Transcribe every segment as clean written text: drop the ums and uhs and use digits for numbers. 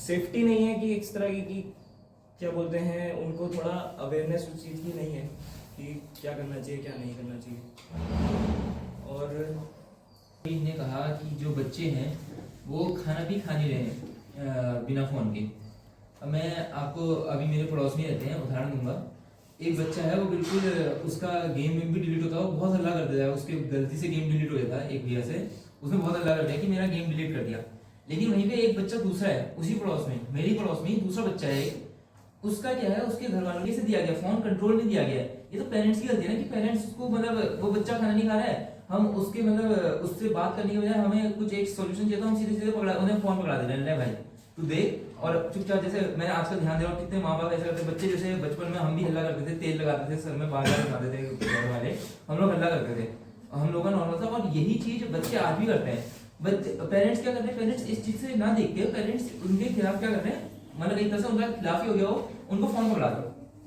Safety नहीं है कि इस तरह की क्या बोलते हैं, उनको थोड़ा अवेयरनेस उस चीज़ की नहीं है कि क्या करना चाहिए क्या नहीं करना चाहिए। और ने कहा कि जो बच्चे हैं वो खाना भी खा नहीं रहे हैं बिना फ़ोन के। अब मैं आपको अभी मेरे पड़ोस में रहते हैं उदाहरण दूंगा। एक बच्चा है, वो बिल्कुल उसका गेम भी डिलीट होता है, वो बहुत हल्ला कर देता है, उसके गलती से गेम डिलीट हो गया था एक भैया से, उसने बहुत हल्ला कर दिया कि मेरा गेम डिलीट कर दिया। लेकिन वहीं पे एक बच्चा दूसरा है उसी पड़ोस में, मेरी पड़ोस में ही दूसरा बच्चा है, उसका क्या है, उसके घर वालों से दिया गया फोन, कंट्रोल में दिया गया है। ये तो पेरेंट्स की गलती है ना कि पेरेंट्स उसको मतलब वो बच्चा खाना नहीं खा रहा है, हम उसके मतलब उससे बात करने के बजाय हमें कुछ एक सॉल्यूशन चाहिए था, हम सीधे सीधे पकड़ा उन्हें फोन पकड़ा दे रहे हैं, भाई तू देख। और चुपचाप, जैसे मैं आजकल ध्यान दे रहा हूँ कितने माँ बाप ऐसा करते हैं, बच्चे जैसे बचपन में हम भी हल्ला करते थे, तेल लगाते थे सर में, बाल लगाते थे घर वाले, हम लोग हल्ला करते थे, हम लोग का नॉर्मल था। और यही चीज बच्चे आज भी करते हैं। पेरेंट्स क्या कर रहे हैं, पेरेंट्स इस चीज से ना देख के पेरेंट्स उनके खिलाफ क्या कर रहे हैं, मतलब एक तरह से उनका खिलाफ ही हो गया हो, उनको फोन पकड़ा दो,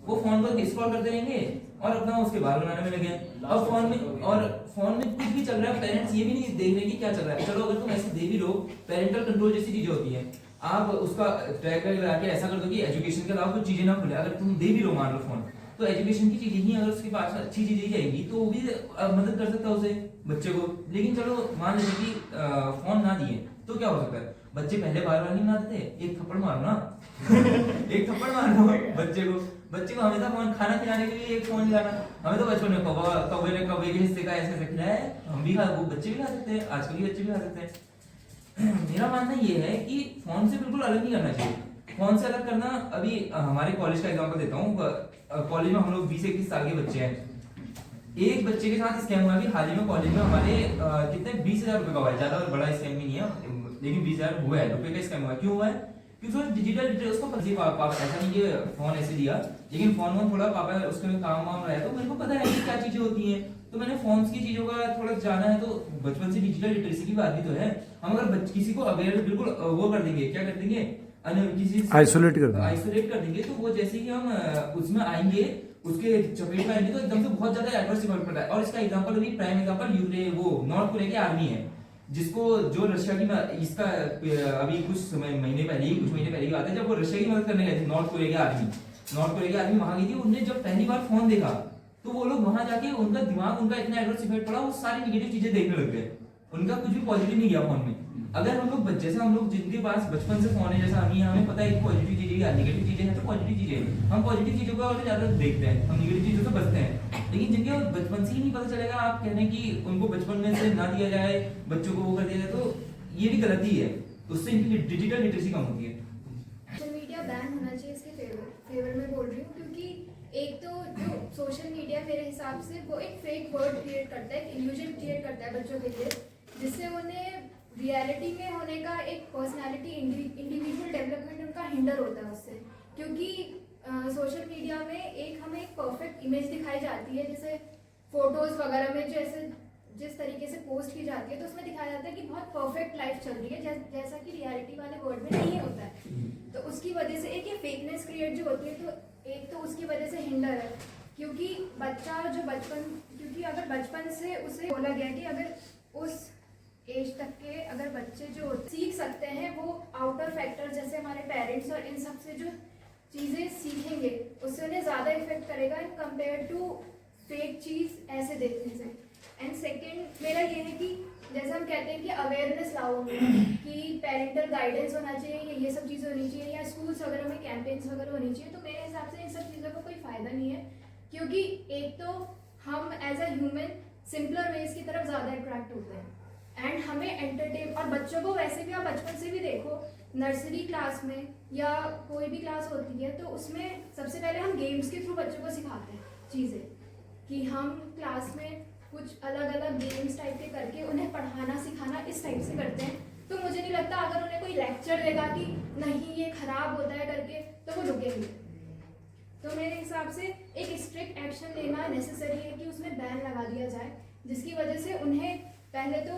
वो फोन पर स्क्रॉल करते रहेंगे और अपना उसके बाहर बनाने में लगे। अब फोन में कुछ भी चल रहा है, पेरेंट्स ये भी नहीं देख रहे कि क्या चल रहा है। चलो अगर तुम ऐसे दे भी लो, पेरेंटल कंट्रोल जैसी चीजें होती है, आप उसका ट्रैक लगा के ऐसा कर दो कि एजुकेशन के अलावा कुछ चीजें ना खुले। अगर तुम दे भी लो मान लो फोन, तो एजुकेशन की चीजें ही अगर उसके पास अच्छी चीजें ही जाएंगी तो वो भी मदद कर सकता है उसे बच्चे को। लेकिन चलो मान लेते कि फोन ना दिए तो क्या हो सकता है, बच्चे पहले बार बार नहीं बनाते थे, एक थप्पड़ मारो ना एक थप्पड़ मार दो बच्चे को हमेशा फोन, खाना खिलाने के लिए एक फोन खिलाना। हमें तो बचपन में कौवे के हिस्से का ऐसे खिलाया है, हम भी खा, वो बच्चे भी खा सकते हैं, आजकल के बच्चे भी खा सकते हैं। मेरा मानना ये है कि फोन से बिल्कुल अलग नहीं करना चाहिए। फोन से अलग करना, अभी हमारे कॉलेज का एग्जांपल देता हूँ। कॉलेज में हम लोग 20-21 साल के बच्चे हैं, एक बच्चे के साथ स्कैम हुआ कि हाल ही में कॉलेज में हमारे कितने 20,000 रुपए का हुआ है, ज्यादा बड़ा स्कैम भी नहीं है, लेकिन 20,000 हुआ है रुपए का स्कैम हुआ है। क्यों हुआ है? क्योंकि उसको डिजिटल डिटेल्स को पापा ऐसा नहीं कि फोन ऐसे दिया, लेकिन फोन में थोड़ा पापा उसके काम वाम रहा है, तो मेरे को पता है कि क्या चीजें होती हैं, तो मैंने फोन की चीजों का थोड़ा जाना है। तो बचपन से डिजिटल लिटरेसी की बात भी तो है। हम अगर किसी को अवेयर बिल्कुल वो कर देंगे, क्या कर देंगे, किसी आइसोलेट कर देंगे, तो वो जैसे ही हम उसमें आएंगे, उसके चपेट में आएंगे, तो एकदम से बहुत ज्यादा एडवर्स इफेक्ट पड़ता है। और इसका एग्जांपल भी, प्राइम एग्जांपल वो नॉर्थ कोरिया की आर्मी है, जिसको जो रशिया की इसका अभी कुछ महीने पहले की बात है, जब वो रशिया की मदद करने गए थे, नॉर्थ कोरिया की आर्मी वहां गई थी। उन्होंने जब पहली बार फोन देखा तो वो लोग वहां जाके उनका दिमाग, उनका इतना एडवर्स इफेक्ट पड़ा, वो सारी नेगेटिव चीजें देखने लग गए, उनका कुछ भी पॉजिटिव नहीं गया फोन में। अगर हम लोग जैसे हम लोग जिनके पास बचपन से फोन है, जैसा हमें पता है कि पॉजिटिव चीजें या नेगेटिव चीजें हैं, तो पॉजिटिव चीजें हम पॉजिटिव चीजों को ज्यादा देखते हैं, हम नेगेटिव चीजों से बचते हैं। लेकिन जिनके बचपन से ही नहीं पता चलेगा, आप कह रहे हैं कि उनको बचपन में से ना दिया जाए, बच्चों को वो कर दिया जाए, तो ये भी गलती है, उससे इनकी डिजिटल लिटरेसी कम होती है। सोशल मीडिया बैन होना चाहिए, इसके फेवर में बोल रही हूँ, क्योंकि एक तो जो सोशल मीडिया मेरे हिसाब से वो एक फेक वर्ल्ड क्रिएट करता है, एक इल्यूजन क्रिएट करता है बच्चों के लिए, जिससे उन्हें रियलिटी में होने का एक पर्सनालिटी, इंडिविजुअल डेवलपमेंट उनका हिंडर होता है उससे। क्योंकि सोशल मीडिया में एक हमें एक परफेक्ट इमेज दिखाई जाती है, जैसे फोटोज वगैरह में जैसे जिस तरीके से पोस्ट की जाती है, तो उसमें दिखाया जाता है कि बहुत परफेक्ट लाइफ चल रही है, जैसा कि रियलिटी वाले वर्ल्ड में नहीं होता है। तो उसकी वजह से एक ये फेकनेस क्रिएट जो होती है, तो एक तो उसकी वजह से हिंडर है, क्योंकि बच्चा जो क्योंकि अगर बचपन से उसे बोला गया कि अगर उस एज तक के अगर बच्चे जो सीख सकते हैं, वो आउटर फैक्टर जैसे हमारे पेरेंट्स और इन सब से जो चीज़ें सीखेंगे, उससे उन्हें ज़्यादा इफेक्ट करेगा इन कंपेयर टू फेक चीज़ ऐसे देखने से। एंड सेकेंड मेरा ये है कि जैसे हम कहते हैं कि अवेयरनेस लाओ, कि पेरेंटल गाइडेंस होना चाहिए, ये सब चीज़ें होनी चाहिए, या स्कूल्स वगैरह में कैंपेन्स वगैरह होनी चाहिए। तो मेरे हिसाब से इन सब चीज़ों का कोई फ़ायदा नहीं है, क्योंकि एक तो हम as a human simpler ways की तरफ ज़्यादा अट्रैक्ट होते हैं, एंड हमें एंटरटेन, और बच्चों को वैसे भी आप बचपन से भी देखो, नर्सरी क्लास में या कोई भी क्लास होती है, तो उसमें सबसे पहले हम गेम्स के थ्रू बच्चों को सिखाते हैं चीज़ें, कि हम क्लास में कुछ अलग अलग गेम्स टाइप के करके उन्हें पढ़ाना सिखाना इस टाइप से करते हैं। तो मुझे नहीं लगता अगर उन्हें कोई लेक्चर देगा कि नहीं ये खराब होता है करके, तो वो रुकेंगे। तो मेरे हिसाब से एक स्ट्रिक्ट एक्शन लेना नेसेसरी है, कि उसमें बैन लगा दिया जाए, जिसकी वजह से उन्हें पहले तो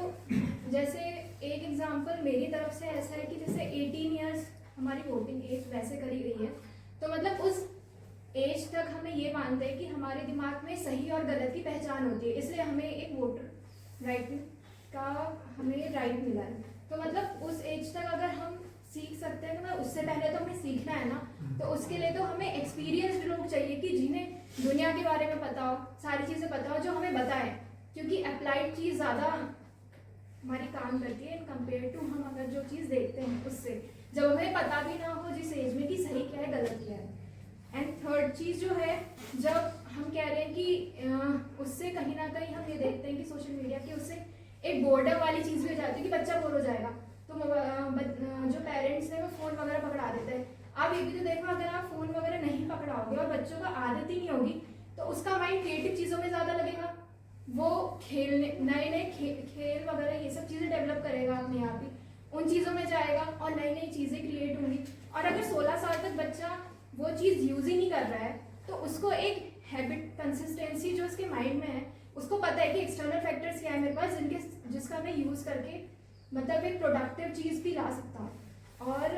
जैसे एक एग्जांपल मेरी तरफ से ऐसा है कि जैसे 18 इयर्स हमारी वोटिंग एज वैसे करी गई है, तो मतलब उस एज तक हमें ये मानते हैं कि हमारे दिमाग में सही और गलत की पहचान होती है, इसलिए हमें एक वोटर राइट का हमें राइट मिला है। तो मतलब उस एज तक अगर हम सीख सकते हैं, तो मैं उससे पहले सीखना है ना, तो उसके लिए तो हमें एक्सपीरियंस्ड लोग चाहिए कि जिन्हें दुनिया के बारे में पता हो, सारी चीज़ें पता हो, जो हमें बताएं, क्योंकि अप्लाइड चीज़ ज़्यादा हमारी काम करती है इन कंपेयर टू हम अगर जो चीज़ देखते हैं उससे, जब हमें पता भी ना हो जिस एज में कि सही क्या है गलत क्या है। एंड थर्ड चीज़ जो है, जब हम कह रहे हैं कि उससे कहीं ना कहीं हम ये देखते हैं कि सोशल मीडिया की उससे एक बोर्डम वाली चीज़ भी हो जाती है कि बच्चा बोर हो जाएगा, तो जो पेरेंट्स हैं वो फ़ोन वगैरह पकड़ा देते हैं। आप ये भी तो देखो, अगर आप फ़ोन वगैरह नहीं पकड़ाओगे और बच्चों को आदत ही नहीं होगी, तो उसका माइंड क्रिएटिव चीज़ों में ज़्यादा लगेगा, वो खेलने नए नए खेल वगैरह ये सब चीज़ें डेवलप करेगा अपने आप ही, उन चीज़ों में जाएगा और नई नई चीज़ें क्रिएट होंगी। और अगर 16 साल तक बच्चा वो चीज़ यूज़ ही नहीं कर रहा है, तो उसको एक हैबिट कंसिस्टेंसी जो उसके माइंड में है, उसको पता है कि एक्सटर्नल फैक्टर्स क्या है मेरे पास जिसका मैं यूज़ करके मतलब एक प्रोडक्टिव चीज़ भी ला सकता हूँ। और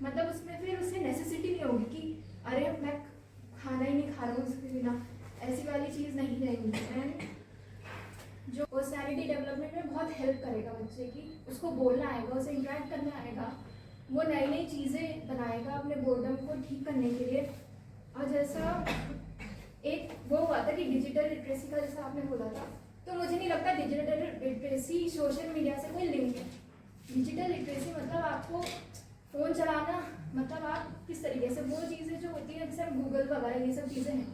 मतलब उसमें फिर उसे नेसेसिटी नहीं होगी कि अरे मैं खाना ही नहीं खा रहा हूँ उसके बिना, ऐसी वाली चीज़ नहीं रहेगी। एंड जो पर्सनैलिटी डेवलपमेंट में बहुत हेल्प करेगा बच्चे की, उसको बोलना आएगा, उसे इंटरेक्ट करना आएगा, वो नई नई चीज़ें बनाएगा अपने बोर्डम को ठीक करने के लिए। और जैसा एक वो हुआ था कि डिजिटल लिटरेसी का जैसा आपने बोला था, तो मुझे नहीं लगता डिजिटल लिटरेसी सोशल मीडिया से कोई लिंक है। डिजिटल लिटरेसी मतलब आपको फ़ोन चलाना, मतलब आप किस तरीके से वो चीज़ें जो होती हैं जैसे गूगल वगैरह ये सब चीज़ें हैं,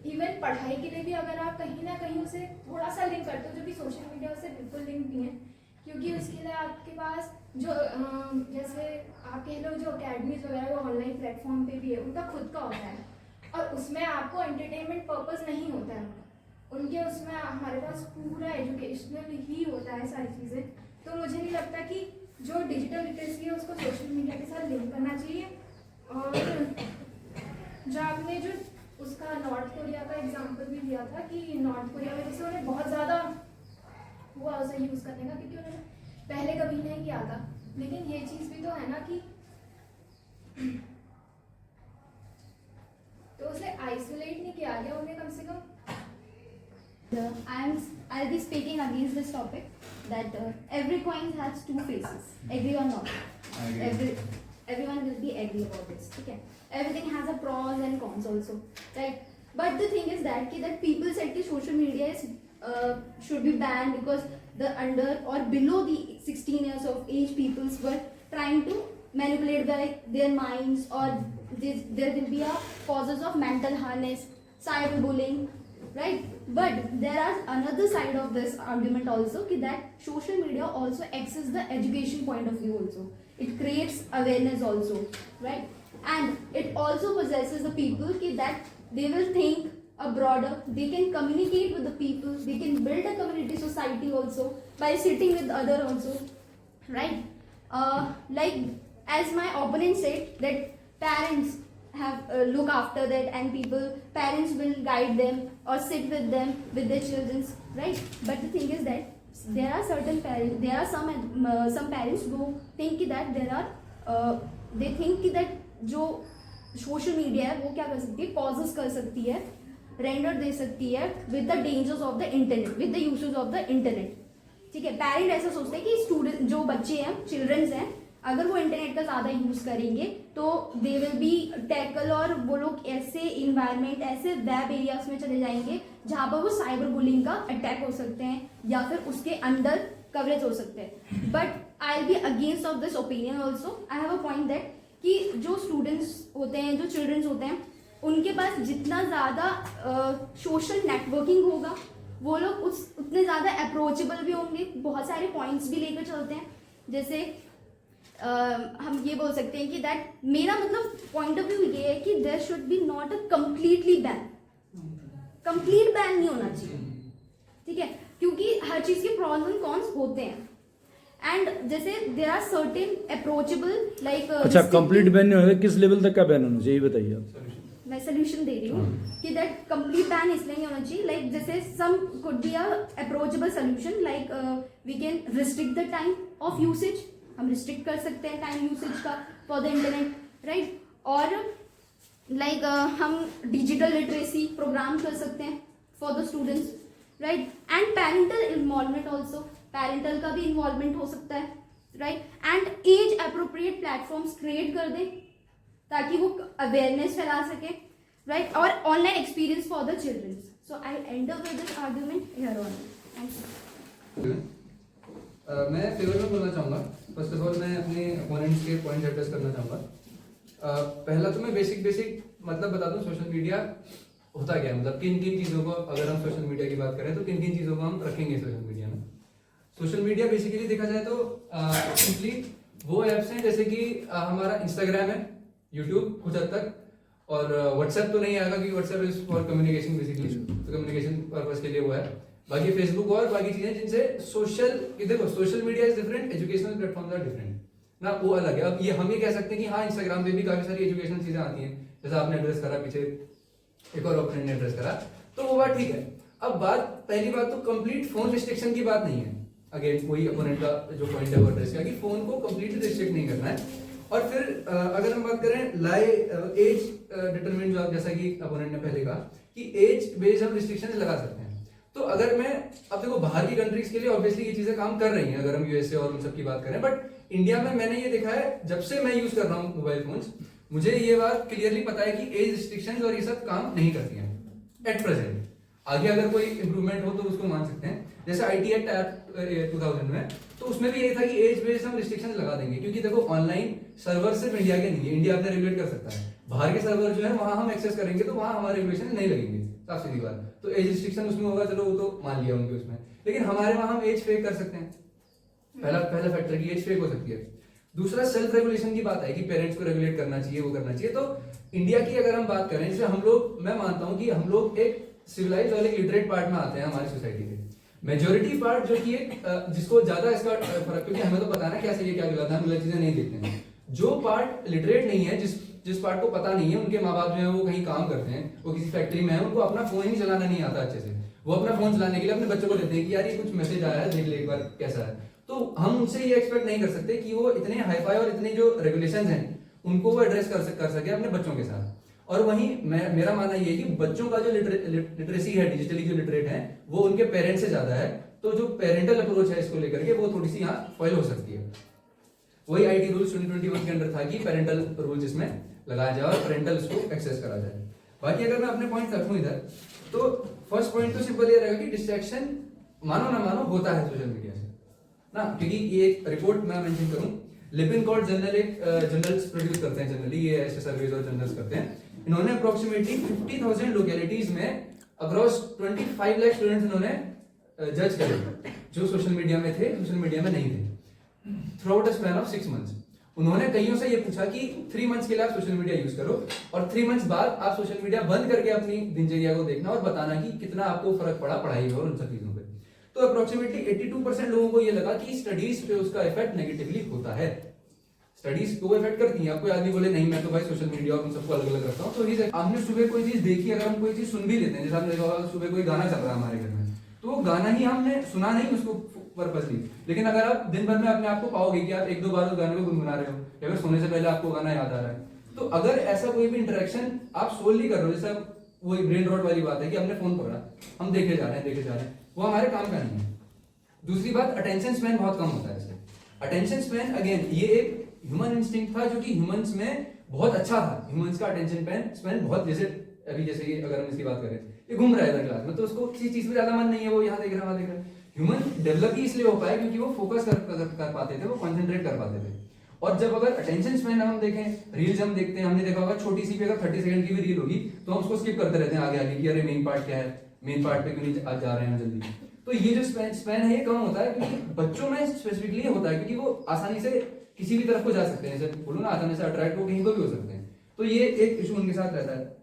इवन पढ़ाई के लिए भी अगर आप कहीं ना कहीं उसे थोड़ा सा लिंक करते हो, जो कि सोशल मीडिया से बिल्कुल लिंक नहीं है, क्योंकि उसके लिए आपके पास जो जैसे आप कह लो जो अकेडमीज वगैरह वो ऑनलाइन प्लेटफॉर्म पे भी है, उनका खुद का होता है और उसमें आपको एंटरटेनमेंट पर्पस नहीं होता है उनके उसमें हमारे पास पूरा एजुकेशनल ही होता है सारी चीज़ें। तो मुझे नहीं लगता कि जो डिजिटल लिटरेसी है उसको सोशल मीडिया के साथ लिंक करना चाहिए। और जो आपने जो उसका नॉर्थ कोरिया का एग्जांपल भी दिया था कि नॉर्थ कोरिया में जैसे उन्हें बहुत ज़्यादा हुआ उसे यूज़ करने का, क्योंकि उन्होंने पहले कभी नहीं किया था, लेकिन ये चीज़ भी तो है ना कि तो उसे आइसोलेट नहीं किया गया उन्हें कम से कम। I'll be speaking against this topic that every coin has two faces. Agree or not? Everyone will be agree about this. Okay. Everything has a pros and cons also, right? But the thing is that people said that social media is should be banned because the under or below the 16 years of age peoples were trying to manipulate their minds, or there will be a causes of mental harness, cyberbullying, right? But there are another side of this argument also that social media also access the education point of view also. It creates awareness also, right? And it also possesses the people that they will think a broader, they can communicate with the people, they can build a community society also by sitting with other also, right? Like as my opponent said that parents have look after that, and parents will guide them or sit with them with their children, right? But the thing is that there are certain parents, there are some parents who think that they think that जो social media है वो क्या कर सकती है, causes कर सकती है, रेंडर दे सकती है with the dangers of the internet, with the usage of the internet. ठीक है, पेरेंट ऐसा सोचते हैं कि स्टूडेंट जो बच्चे हैं, चिल्ड्रंस हैं, अगर वो इंटरनेट का ज़्यादा यूज़ करेंगे तो दे विल बी टैकल, और वो लोग ऐसे इन्वायरमेंट, ऐसे वेब एरियाज में चले जाएंगे जहाँ पर वो साइबर बुलिंग का अटैक हो सकते हैं या फिर उसके अंडर कवरेज हो सकते हैं। But I will be against of this opinion also. I have a point that कि जो स्टूडेंट्स होते हैं, जो चिल्ड्रंस होते हैं, उनके पास जितना ज़्यादा सोशल नेटवर्किंग होगा वो लोग उतने ज़्यादा अप्रोचेबल भी होंगे, बहुत सारे पॉइंट्स भी लेकर चलते हैं। जैसे हम ये बोल सकते हैं कि दैट मेरा मतलब पॉइंट ऑफ व्यू ये है कि there should be not a complete ban नहीं होना चाहिए, ठीक है, क्योंकि हर चीज़ के प्रॉस एंड कॉन्स होते हैं। एंड जैसे there are certain approachable like अच्छा, कंप्लीट बैन नहीं होगा, किस लेवल तक का बैन होना चाहिए बताइए आप। मैं सोल्यूशन दे रही हूँ कि दैट कंप्लीट बैन इसलिए नहीं होना चाहिए, लाइक जैसे some could be a approachable solution, like we can restrict the time of usage, हम रिस्ट्रिक्ट कर सकते हैं टाइम यूसेज का फॉर द इंटरनेट, राइट? और लाइक हम डिजिटल लिटरेसी प्रोग्राम कर सकते हैं for the students, right? And parental involvement also, parental का भी इन्वॉल्वमेंट हो सकता है, right? And age appropriate platforms create कर दें ताकि वो अवेयरनेस फैला सके, राइट, और online experience for the children. So I and up with this argument here on. Thank you. मैं फेवर में बोलना चाहूँगा. फर्स्ट ऑफ ऑल मैं अपने ओपोनेंट्स के पॉइंट एड्रेस करना चाहूँगा. पहला तो मैं बेसिक मतलब बता दूँ सोशल मीडिया होता क्या है, मतलब किन किन चीज़ों को, अगर हम सोशल मीडिया की बात करें तो किन किन चीज़ों को हम रखेंगे सोशल मीडिया में. सोशल मीडिया बेसिकली देखा जाए तो सिंपली वो ऐप्स हैं जैसे कि हमारा इंस्टाग्राम है, यूट्यूब कुछ हद तक, और व्हाट्सएप तो नहीं आएगा क्योंकि WhatsApp is for communication basically, तो कम्युनिकेशन पर्पज के लिए वो है. बाकी फेसबुक और बाकी चीजें जिनसे देखो social media is different, educational platforms are different ना, वो अलग है. अब ये हम ये कह सकते हैं कि हाँ इंस्टाग्राम पे भी काफी सारी एजुकेशनल चीजें आती हैं, जैसा आपने एड्रेस करा पीछे, एक और ओपोनेंट ने एड्रेस करा, तो वो बात ठीक है. अब पहली बात तो कंप्लीट फोन रिस्ट्रिक्शन की बात नहीं है. अगेन कोई ओपोनेंट का जो पॉइंट है वो एड्रेस किया कि फोन को कंप्लीटली रिस्ट्रिक्ट नहीं करना है. और फिर अगर हम बात करें एज डिटरमिनेंट, जो जैसा कि ओपोनेंट ने पहले कहा कि एज बेस्ड हम रिस्ट्रिक्शन लगा सकते हैं. तो अगर मैं अब देखो बाहर की कंट्रीज के लिए ऑब्वियसली ये चीजें काम कर रही हैं, अगर हम यूएसए और उन सब की बात करें, बट इंडिया में मैंने ये देखा है जब से मैं यूज कर रहा हूँ मोबाइल फोन्स, मुझे ये बात क्लियरली पता है कि एज रिस्ट्रिक्शंस और ये सब काम नहीं करती हैं एट प्रेजेंट. आगे अगर कोई इंप्रूवमेंट हो तो उसको मान सकते हैं. जैसे आईटी एक्ट 2000 में, तो उसमें भी ये था कि एज बेस्ड हम रिस्ट्रिक्शन लगा देंगे, क्योंकि देखो ऑनलाइन सर्वर सिर्फ इंडिया के नहीं है, इंडिया अपने रेगुलेट कर सकता है. बाहर के सर्वर जो है वहां हम एक्सेस करेंगे तो वहां हमारे रेगुलेशन नहीं लगेंगे, साफ सीधी बात. तो एज रिस्ट्रिक्शन उसमें होगा, चलो वो तो मान लिया उनके उसमें, लेकिन हमारे वहां हम एज फेक कर सकते हैं. पहला फैक्टर की एज फेक हो सकती है. दूसरा सेल्फ रेगुलेशन की बात है कि पेरेंट्स को रेगुलेट करना चाहिए, वो करना चाहिए. तो इंडिया की अगर हम बात करें, जैसे हम लोग, मैं मानता हूं कि हम लोग एक सिविलाइज और एक लिटरेट पार्ट में आते हैं हमारी सोसाइटी के. मेजोरिटी पार्ट जो कि एक जिसको ज्यादा इसका फर्क, क्योंकि हमें तो पता है ना क्या सही है क्या गलत है, हम गलत चीजें नहीं देखते हैं. जो पार्ट लिटरेट नहीं है, जिस पार्ट को पता नहीं है, उनके माँ बाप जो है वो कहीं काम करते हैं, वो किसी फैक्ट्री में है, उनको अपना फोन ही चलाना नहीं आता अच्छे से. वो अपना फोन चलाने के लिए अपने बच्चों को देते हैं कि यार ये कुछ मैसेज आया है, देख ले एक बार कैसा है. तो हम उनसे ये एक्सपेक्ट नहीं कर सकते कि वो इतने हाईफाई और इतने जो रेगुलेशंस हैं उनको वो एड्रेस कर सके अपने बच्चों के साथ. और वहीं मेरा मानना ये है कि बच्चों का जो लिटरेसी है, डिजिटली जो लिटरेट है, वो उनके पेरेंट्स से ज्यादा है. तो जो पेरेंटल अप्रोच है इसको लेकर के, वो थोड़ी सी यहाँ फॉलो हो सकती है. वही आईटी रूल्स 2021 के अंदर था कि पेरेंटल रूल जिसमें लगाया जाए और पेरेंटल उसको एक्सेस करा जाए. बाकी अगर मैं अपने पॉइंट रखूं इधर, तो फर्स्ट पॉइंट तो सिंपल ये रहेगा कि डिस्ट्रैक्शन मानो ना मानो होता है सोशल मीडिया से ना, क्योंकि ये एक रिपोर्ट मैं मेंशन करूं, लिपिनकॉर्ड जर्नल एक जर्नल्स प्रोड्यूस करते हैं, जनरली ये ऐसे सर्वेज और जर्नल्स करते हैं. इन्होंने अप्रोक्सीमेटली 50,000 लोकेलिटीज में अक्रॉस 25 लाख स्टूडेंट्स इन्होंने जज करे जो सोशल मीडिया में थे, सोशल मीडिया में नहीं थे, through out a span of 6 months. उन्होंने कईयों से ये पूछा कि 3 months के लिए आप सोशल मीडिया यूज करो और 3 months बाद आप सोशल मीडिया बंद करके अपनी दिनचर्या को देखना और बताना कि कितना आपको फर्क पड़ा पढ़ाई में और उन सब चीजों पे. तो अप्रोक्सीमेटली 82% लोगों को ये लगा कि स्टडीज पे उसका इफेक्ट नेगेटिवली होता है. स्टडीज को इफेक्ट करती है. आपको आदमी बोले नहीं मैं तो भाई सोशल मीडिया और उन सबको अलग अलग रखता हूँ, तो आपने सुबह कोई चीज देखी, अगर हम कोई चीज सुन भी लेते हैं, जैसे आपने देखा होगा सुबह कोई गाना चल रहा है हमारे घर में, तो वो गाना ही हमने सुना नहीं उसको पर्पसली, लेकिन अगर आप दिन भर में अपने आप को पाओगे कि आप 1-2 बार उस गाने को गुनगुना रहे हो या फिर सोने से पहले आपको गाना याद आ रहा है, तो अगर ऐसा कोई भी इंटरेक्शन आप सोलली कर रहे हो, जैसे वही ब्रेन रॉट वाली बात है कि हमने फोन पकड़ा, हम देखे जा रहे हैं, वो हमारे काम का नहीं है. दूसरी बात, अटेंशन स्पैन बहुत कम होता है इससे. अटेंशन स्पैन अगेन ये एक ह्यूमन इंस्टिंक्ट था जो कि ह्यूमंस में बहुत अच्छा था. ह्यूमंस का अटेंशन स्पैन बहुत, जैसे ये अगर हम इसकी बात करें, ये घूम रहा है क्लास में तो उसको किसी चीज में ज्यादा मन नहीं है, वो यहाँ देख रहा है वहां देख रहा है. ह्यूमन डेवलप ही इसलिए हो पाए क्योंकि वो फोकस कर पाते थे, वो कॉन्सेंट्रेट कर पाते थे. और जब अगर अटेंशन स्पैन हम देखें, रील्स हम देखते हैं, हमने देखा होगा छोटी सी भी अगर 30 सेकंड की भी रील होगी तो हम उसको स्किप करते रहते हैं आगे आगे कि अरे मेन पार्ट क्या है, मेन पार्ट पे क्यों नहीं जा रहे हैं जल्दी. तो ये जो स्पैन है ये कम होता है क्योंकि बच्चों में स्पेसिफिकली होता है क्योंकि वो आसानी से किसी भी तरफ को जा सकते हैं, जैसे बोलो ना आसानी से अट्रैक्ट हो कहीं को भी हो सकते हैं. तो ये एक इशू उनके साथ रहता है.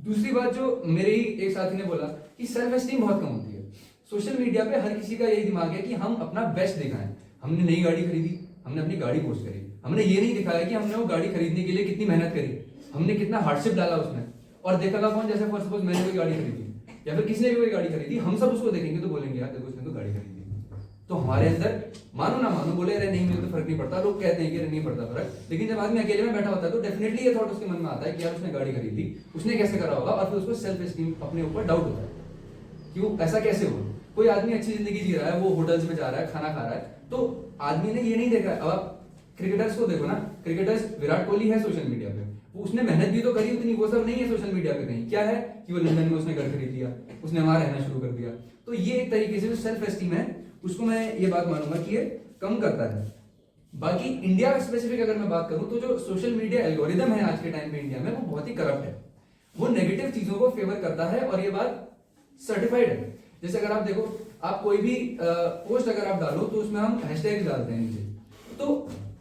दूसरी बात जो मेरे ही एक साथी ने बोला कि सेल्फ एस्टीम बहुत कम होती है. सोशल मीडिया पे हर किसी का यही दिमाग है कि हम अपना बेस्ट दिखाएं. हमने नई गाड़ी खरीदी, हमने अपनी गाड़ी पोस्ट करी, हमने ये नहीं दिखाया कि हमने वो गाड़ी खरीदने के लिए कितनी मेहनत करी, हमने कितना हार्डशिप डाला उसमें. और देखा कौन, जैसे फॉर सपोज मैंने कोई गाड़ी खरीदी या फिर किसी ने भी कोई गाड़ी खरीदी, हम सब उसको देखेंगे तो बोलेंगे यार देखो उसने तो गाड़ी खरीदी. तो हमारे अंदर मानो ना मानो बोले अरे नहीं मुझे तो फर्क नहीं पड़ता, लोग कहते हैं कि अरे नहीं पड़ता फर्क, लेकिन जब आदमी अकेले में बैठा होता है तो डेफिनेटली ये थॉट उसके मन में आता है कि यार उसने गाड़ी खरीदी, उसने कैसे करा होगा, और फिर उसको सेल्फ एस्टीम अपने ऊपर डाउट होता है कि वो ऐसा कैसे हो. कोई आदमी अच्छी जिंदगी जी रहा है, वो होटल्स में जा रहा है, खाना खा रहा है, तो आदमी ने ये नहीं देखा है. अब आप क्रिकेटर्स को देखो ना, क्रिकेटर्स विराट कोहली है सोशल मीडिया पे, उसने मेहनत भी तो करी उतनी, वो सब नहीं है सोशल मीडिया पे कहीं। क्या है कि वो लंदन में उसने घर खरीद लिया, उसने वहां रहना शुरू कर दिया। तो ये एक तरीके से जो सेल्फ एस्टीम है उसको मैं ये बात मानूंगा कि ये कम करता है। बाकी इंडिया स्पेसिफिक अगर मैं बात करूं तो जो सोशल मीडिया एल्गोरिदम है आज के टाइम पे इंडिया में वो बहुत ही करप्ट है, वो नेगेटिव चीजों को फेवर करता है और ये बात सर्टिफाइड है। जैसे अगर आप देखो, आप कोई भी पोस्ट अगर आप डालो तो उसमें हम हैशटैग डालते हैं नीचे, तो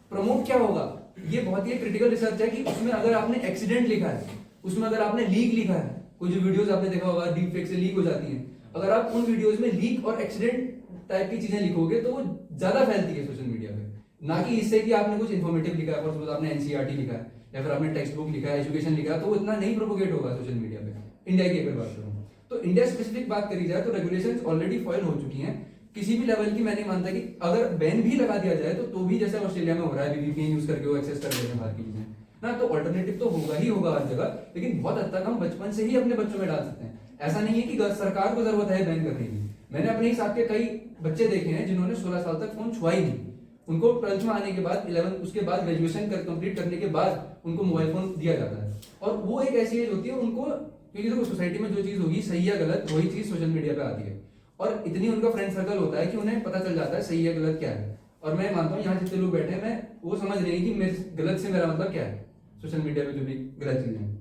प्रमोट क्या होगा, ये बहुत ही क्रिटिकल रिसर्च है कि उसमें अगर आपने एक्सीडेंट लिखा है, उसमें अगर आपने लीक लिखा है, कोई जो वीडियोस आपने देखा होगा डीप फेक से लीक हो जाती हैं, अगर आप उन वीडियोस में लीक और एक्सीडेंट टाइप की चीजें लिखोगे तो वो ज्यादा फैलती है सोशल मीडिया पे, ना कि इससे कि आपने कुछ इन्फॉर्मेटिव लिखा है, फॉर सपोज आपने एनसीईआरटी लिखा है या फिर आपने टेक्स्ट बुक लिखा है, एजुकेशन लिखा है, तो वो इतना नहीं प्रोपोगेट होगा सोशल मीडिया पे। इंडिया की अगर बात करूं तो इंडिया स्पेसिफिक बात करी जाए तो रेगुलेशंस ऑलरेडी फॉलो हो चुकी हैं किसी भी लेवल की। मैं नहीं मानता कि अगर बैन भी लगा दिया जाए तो भी जैसे ऑस्ट्रेलिया में हो रहा है वीपीएन यूज करके वो एक्सेस कर लेते हैं बाहर की चीजें ना, तो अल्टरनेटिव तो होगा ही होगा हर जगह, लेकिन बहुत हद तक हम बचपन से ही अपने बच्चों में डाल सकते हैं। ऐसा नहीं है कि सरकार को जरूरत है बैन करने की। मैंने अपने हिसाब के कई बच्चे देखे हैं जिन्होंने 16 साल तक फोन छुआ ही नहीं, उनको 12th में आने के बाद 11 उसके बाद ग्रेजुएशन कंप्लीट करने के बाद उनको मोबाइल फोन दिया जाता है। और वो एक ऐसी एज होती है उनको, क्योंकि देखो सोसाइटी में जो चीज होगी सही या गलत वही चीज सोशल मीडिया पे आती है, और इतनी उनका फ्रेंड सर्कल होता है कि उन्हें पता चल जाता है सही है गलत क्या है। और मैं मानता हूँ यहाँ जितने लोग बैठे हैं मैं वो समझ रहे हैं कि गलत से मेरा मतलब क्या है सोशल मीडिया पे जो भी गलत चीजें हैं।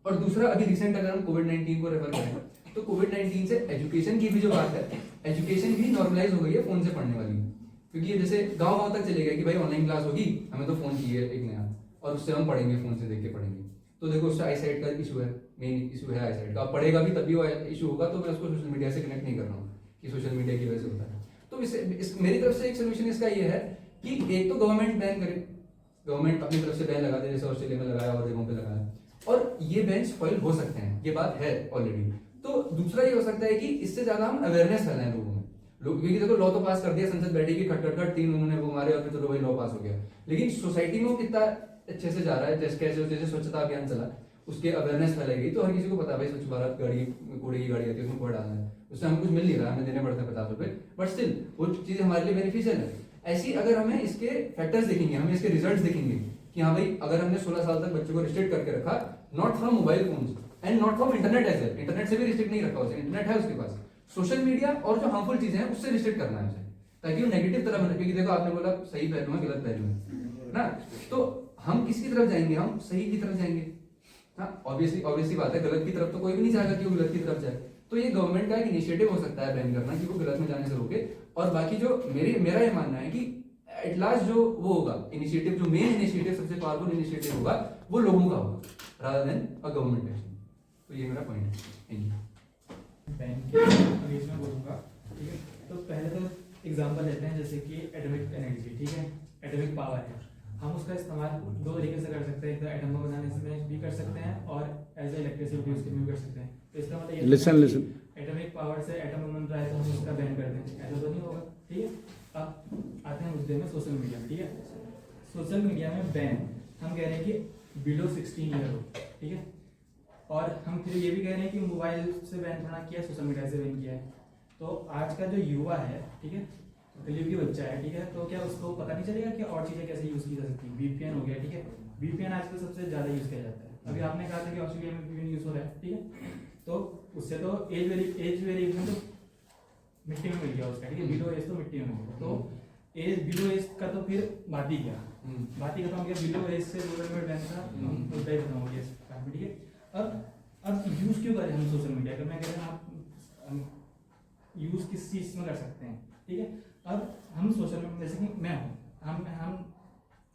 और दूसरा, अभी रिसेंट अगर हम कोविड-19 को रेफर करें तो कोविड-19 से एजुकेशन की भी जो बात है, एजुकेशन भी नॉर्मलाइज हो गई है फोन से पढ़ने वाली, क्योंकि जैसे गाँव तक चले गए कि भाई ऑनलाइन क्लास होगी, हमें तो फोन चाहिए एक नया और उससे हम पढ़ेंगे, फोन से देख के पढ़ेंगे। तो देखो उससे आईसाइट का इशू है, मेन इशू है आईसाइट का। पढ़ेगा भी तभी वो इशू होगा, तो मैं उसको सोशल मीडिया से कनेक्ट नहीं कर रहा हूँ कि सोशल मीडिया की वजह से होता है। तो मेरी तरफ से एक सोल्यूशन इसका ये है कि एक तो गवर्नमेंट बैन करे, गवर्नमेंट अपनी तरफ से बैन लगा दे, जैसे ऑस्ट्रेलिया में लगाया और जगहों पे लगाया, और ये बैंस फॉइल हो सकते हैं, ये बात है ऑलरेडी। तो दूसरा ये हो सकता है कि इससे ज्यादा हम अवेयरनेस फैलाएं लोगों में। लोग, क्योंकि देखो लॉ तो पास कर दिया, संसद बैठी की खट 3 उन्होंने वो मारे और फिर तो वही लॉ पास हो गया, लेकिन सोसाइटी में वो कितना अच्छे से जा रहा है, जैसे स्वच्छता अभियान चला, उसके अवेयरनेस फैलाई गई, तो हर किसी को पता है भाई स्वच्छ भारत गाड़ी, कूड़े की गाड़ी आती है, उसमें कूड़ा डालना है, उससे हमें कुछ मिल नहीं रहा, हमें देने पड़ते हैं 50 रुपए, बट स्टिल वो चीज हमारे लिए बेनिफिशियल है। ऐसी अगर हमें इसके फैक्टर्स देखेंगे, हमें इसके रिजल्ट्स देखेंगे कि हाँ भाई अगर हमने 16 साल तक बच्चों को रिस्ट्रिक्ट करके रखा, not from mobile phones and not from internet as well, internet से भी रिस्ट्रिक्ट नहीं रखा उसे, इंटरनेट है उसके पास, सोशल मीडिया और जो हार्मफुल चीजें हैं उससे रिस्ट्रिक्ट करना है उसे, ताकि वो नेगेटिव तरफ बने। क्योंकि देखो आपने बोला सही पहलू है गलत पहलू है ना, तो हम किसकी तरफ जाएंगे, हम सही की तरफ जाएंगे। हाँ ऑब्वियसली बात है, गलत की तरफ तो कोई भी नहीं चाहेगा कि वो गलत की तरफ जाए। तो ये गवर्नमेंट का एक इनिशिएटिव हो सकता है बैन करना, कि वो गलत में जाने से रोके। और बाकी जो मेरा ये मानना है कि एट लास्ट जो वो होगा इनिशिएटिव, जो मेन इनिशिएटिव सबसे पावरफुल इनिशिएटिव होगा वो लोगों का होगा rather than a government action. तो ये मेरा पॉइंट है। Thank you. बैंक के अगेंस्ट में बोलूँगा, ठीक है। तो पहले तो एग्जांपल लेते हैं, जैसे कि एटॉमिक एनर्जी, ठीक है, एटॉमिक पावर है, हम उसका इस्तेमाल 2 तरीके से कर सकते हैं, एक तो एटम को बनाने में भी कर सकते हैं और एज इलेक्ट्रिसिटी यूज भी कर सकते हैं। तो इसका मतलब लिसन एटॉमिक पावर से एटम बन रहा है तो हम उसका बैन कर दें, ऐसा तो नहीं होगा, ठीक है। अब आते हैं मुद्दे में सोशल मीडिया, ठीक है। सोशल मीडिया में बैन हम कह रहे हैं कि बिलो 16 ईयर हो, ठीक है। और हम फिर ये भी कह रहे हैं कि मोबाइल से बैन थोड़ा किया, सोशल मीडिया से बैन किया है। तो आज का जो युवा है, ठीक है, कलयुगी बच्चा है, ठीक है, तो क्या उसको पता नहीं चलेगा कि और चीज़ें कैसे यूज़ की जा सकती है। वीपीएन हो गया, ठीक है, वीपीएन आजकल सबसे ज़्यादा यूज़ किया जाता है। अभी आपने कहा था कि ऑस्ट्रेलिया में वीपीएन यूज़ हो रहा है, ठीक है, तो उससे तो एज वेरिएशन तो मिट्टी में मिल गया उसका, ठीक है, बिलो एज तो मिट्टी में मिल गया। तो एज बिलो एज का तो फिर बात ही क्या, बात ही खत्म हो गया। बिलो एज से रूरल में बैंक का मुद्दा ही खत्म हो गया इस काम में, ठीक है। अब यूज़ क्यों करें हम सोशल मीडिया का, मैं कह रहा हूँ आप यूज़ किस चीज़ में कर सकते हैं, ठीक है। अब हम सोशल मीडिया, जैसे कि मैं हूँ, हम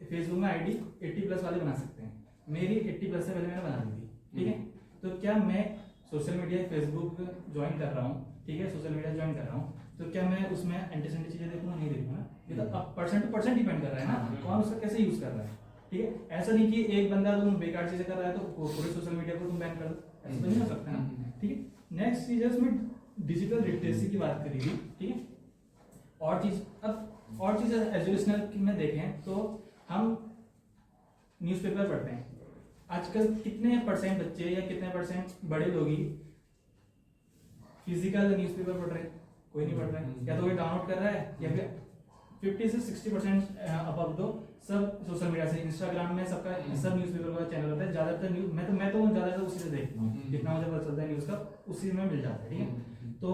फेसबुक में आईडी 80+ वाले बना सकते हैं। मेरी 80+ से पहले मैंने बना दी थी, ठीक है। तो क्या मैं सोशल मीडिया फेसबुक ज्वाइन कर रहा हूँ, ठीक है, सोशल मीडिया ज्वाइन कर रहा हूँ, तो क्या मैं उसमें एंटीसेंटी चीज़ें देखूंगा, नहीं देखूंगा। ये तो अब पर्सन टू पर्सन डिपेंड कर रहा है ना, कौन उसका कैसे यूज़ कर रहा है, ठीक है। ऐसा नहीं कि एक बंदा तुम बेकार चीज़ें कर रहा है तो पूरे सोशल मीडिया को तुम बैन कर दो, ऐसा तो नहीं हो सकता ना, ठीक है। नेक्स्ट चीज़ है उसमें डिजिटल लिटरेसी की बात करी थी, ठीक है। और चीज़ एजुकेशनल में देखें तो हम न्यूज़पेपर पढ़ते हैं। आजकल कितने % बच्चे या कितने % बड़े लोग ही फिजिकल न्यूज़पेपर पढ़ रहे हैं, कोई नहीं पढ़ रहा है, या तो कोई डाउनलोड कर रहा है या फिर 50 से 60% अबव तो सब सोशल मीडिया से, इंस्टाग्राम में सबका सब न्यूज़पेपर का चैनल होता है ज़्यादातर न्यूज़, मैं तो ज़्यादातर उसी से देखता हूँ, जितना मुझे पता चलता है न्यूज़ का उसी में मिल जाता है, ठीक है। तो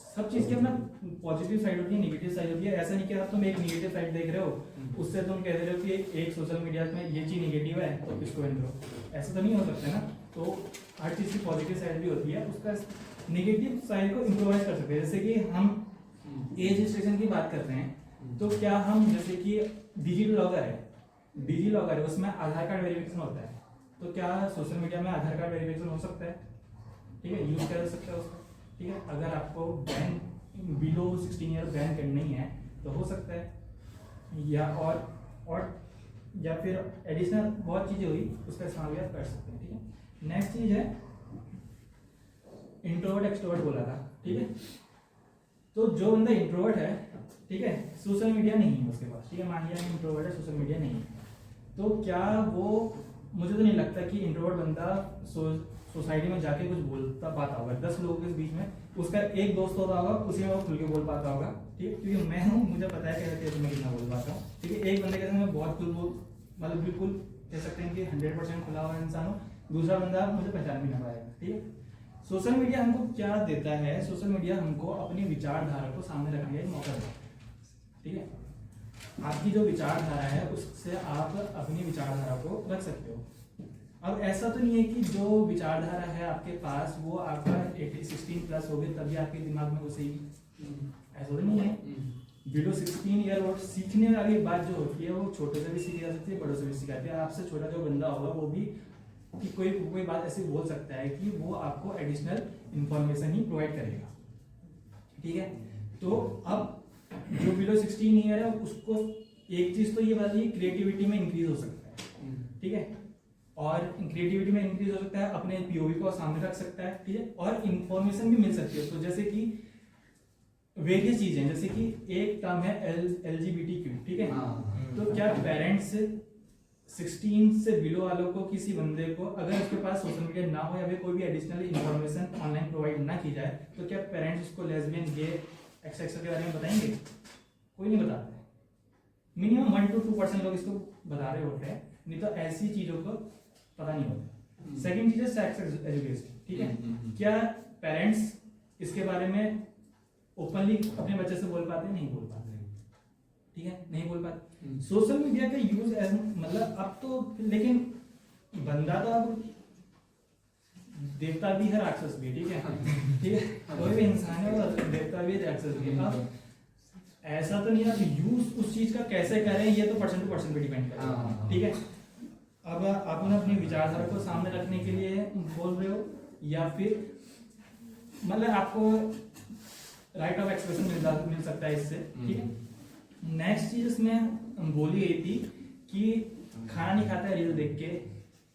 सब चीज़ की अपना पॉजिटिव साइड होती है, नेगेटिव साइड होती है। ऐसा नहीं कि आप तुम एक नेगेटिव साइड देख रहे हो उससे तुम कह रहे हो कि एक सोशल मीडिया में ये चीज़ नेगेटिव है तो इसको एंड करो, ऐसा तो नहीं हो सकता ना। तो हर चीज़ की पॉजिटिव साइड भी होती है, उसका नेगेटिव साइड को इम्प्रोवाइज कर सकते हैं। जैसे कि हम एज रिस्ट्रिक्शन की बात करते हैं तो क्या हम, जैसे कि डिजी लॉगर है उसमें आधार कार्ड वेरिफिकेशन होता है, तो क्या सोशल मीडिया में आधार कार्ड वेरिफिकेशन हो सकता है, ठीक है, यूज किया जा सकता है उसका, ठीक है। अगर आपको बैन बिलो 16 ईयर बैन करनी है तो हो सकता है, या और या फिर एडिशनल बहुत चीज़ें हुई उसका इस्तेमाल भी आप कर सकते हैं, ठीक है। नेक्स्ट चीज़ है इंट्रोवर्ट एक्सट्रोवर्ट बोला था, ठीक है। तो जो बंदा इंट्रोवर्ट है, ठीक है, सोशल मीडिया नहीं है उसके पास, ठीक है, मान लिया इंट्रोवर्ट है, सोशल मीडिया नहीं है, तो क्या वो, मुझे तो नहीं लगता कि इंट्रोवर्ट बंदा सोसाइटी में जाके कुछ बोलता पाता होगा 10 लोगों के बीच में, उसका एक दोस्त होता होगा उसी में वो खुल के बोल पाता होगा, ठीक है, क्योंकि मैं हूँ, मुझे पता है कि मैं कितना बोल पाता हूँ, ठीक है। एक बंदे के साथ मैं बहुत खुल बोल, मतलब बिल्कुल कह सकते हैं कि 100% खुला हुआ इंसान हूँ, दूसरा बंदा मुझे पहचान भी ना पाएगा, ठीक है। सोशल मीडिया हमको क्या देता है, सोशल मीडिया हमको अपनी विचारधारा को सामने रखने का मौका देता है, ठीक है। आपकी जो विचारधारा है उससे आप अपनी विचारधारा को रख सकते हो। अब ऐसा तो नहीं है कि जो विचारधारा है आपके पास वो आपका 16 प्लस हो गई तभी आपके दिमाग में घुसेगी, ऐसा तो नहीं है। बिलो 16 ईयर ओल्ड सीखने वाली बात जो होती है वो छोटे से भी सीखी जा सकती है, बड़ों से भी सीखी जाती है। आपसे छोटा जो बंदा होगा वो भी कि कोई बात ऐसी बोल सकता है कि वो आपको एडिशनल इंफॉर्मेशन ही प्रोवाइड करेगा, ठीक है। तो अब जो बिलो 16 ईयर है उसको एक चीज तो ये बात है, क्रिएटिविटी में इंक्रीज हो सकता है, ठीक है, और क्रिएटिविटी में इंक्रीज हो सकता है, अपने पीओवी को सामने रख सकता है, ठीक है, और इंफॉर्मेशन भी मिल सकती है उसको। जैसे कि वेरियस चीजें, जैसे कि एक टर्म है LGBTQ, ठीक है, तो क्या पेरेंट्स 16 से बिलो वालों को, किसी बंदे को अगर उसके पास सोशल मीडिया ना हो या फिर कोई भी एडिशनल इंफॉर्मेशन ऑनलाइन प्रोवाइड ना की जाए तो क्या पेरेंट्स उसको लेस्बियन, गे, एक्सेट्रा के बारे में बताएंगे? कोई नहीं बताता है। मिनिमम 1 to 2% लोग इसको बता रहे होते हैं, नहीं तो ऐसी चीजों को पता नहीं होता। सेकंड चीज है सेक्स एजुकेशन, ठीक है, क्या पेरेंट्स इसके बारे में ओपनली अपने बच्चे से बोल पाते हैं? नहीं बोल पाते, ठीक है, नहीं बोल पाते। सोशल मीडिया का यूज मतलब अब तो, लेकिन बंदा तो अब देवता भी है, राक्षस भी, ठीक है, ठीक है, कोई भी इंसान है वो देवता भी है, राक्षस भी है। अब ऐसा तो नहीं है, यूज उस चीज का कैसे करें ये तो पर्सन टू पर्सन पे डिपेंड करेगा, ठीक है। अब आप अपनी विचारधारा को सामने रखने के लिए बोल रहे हो या फिर मतलब आपको राइट ऑफ एक्सप्रेशन मिल सकता है इससे, ठीक है। नेक्स्ट चीज इसमें बोली गई थी कि खाना नहीं खाता है रील देख के,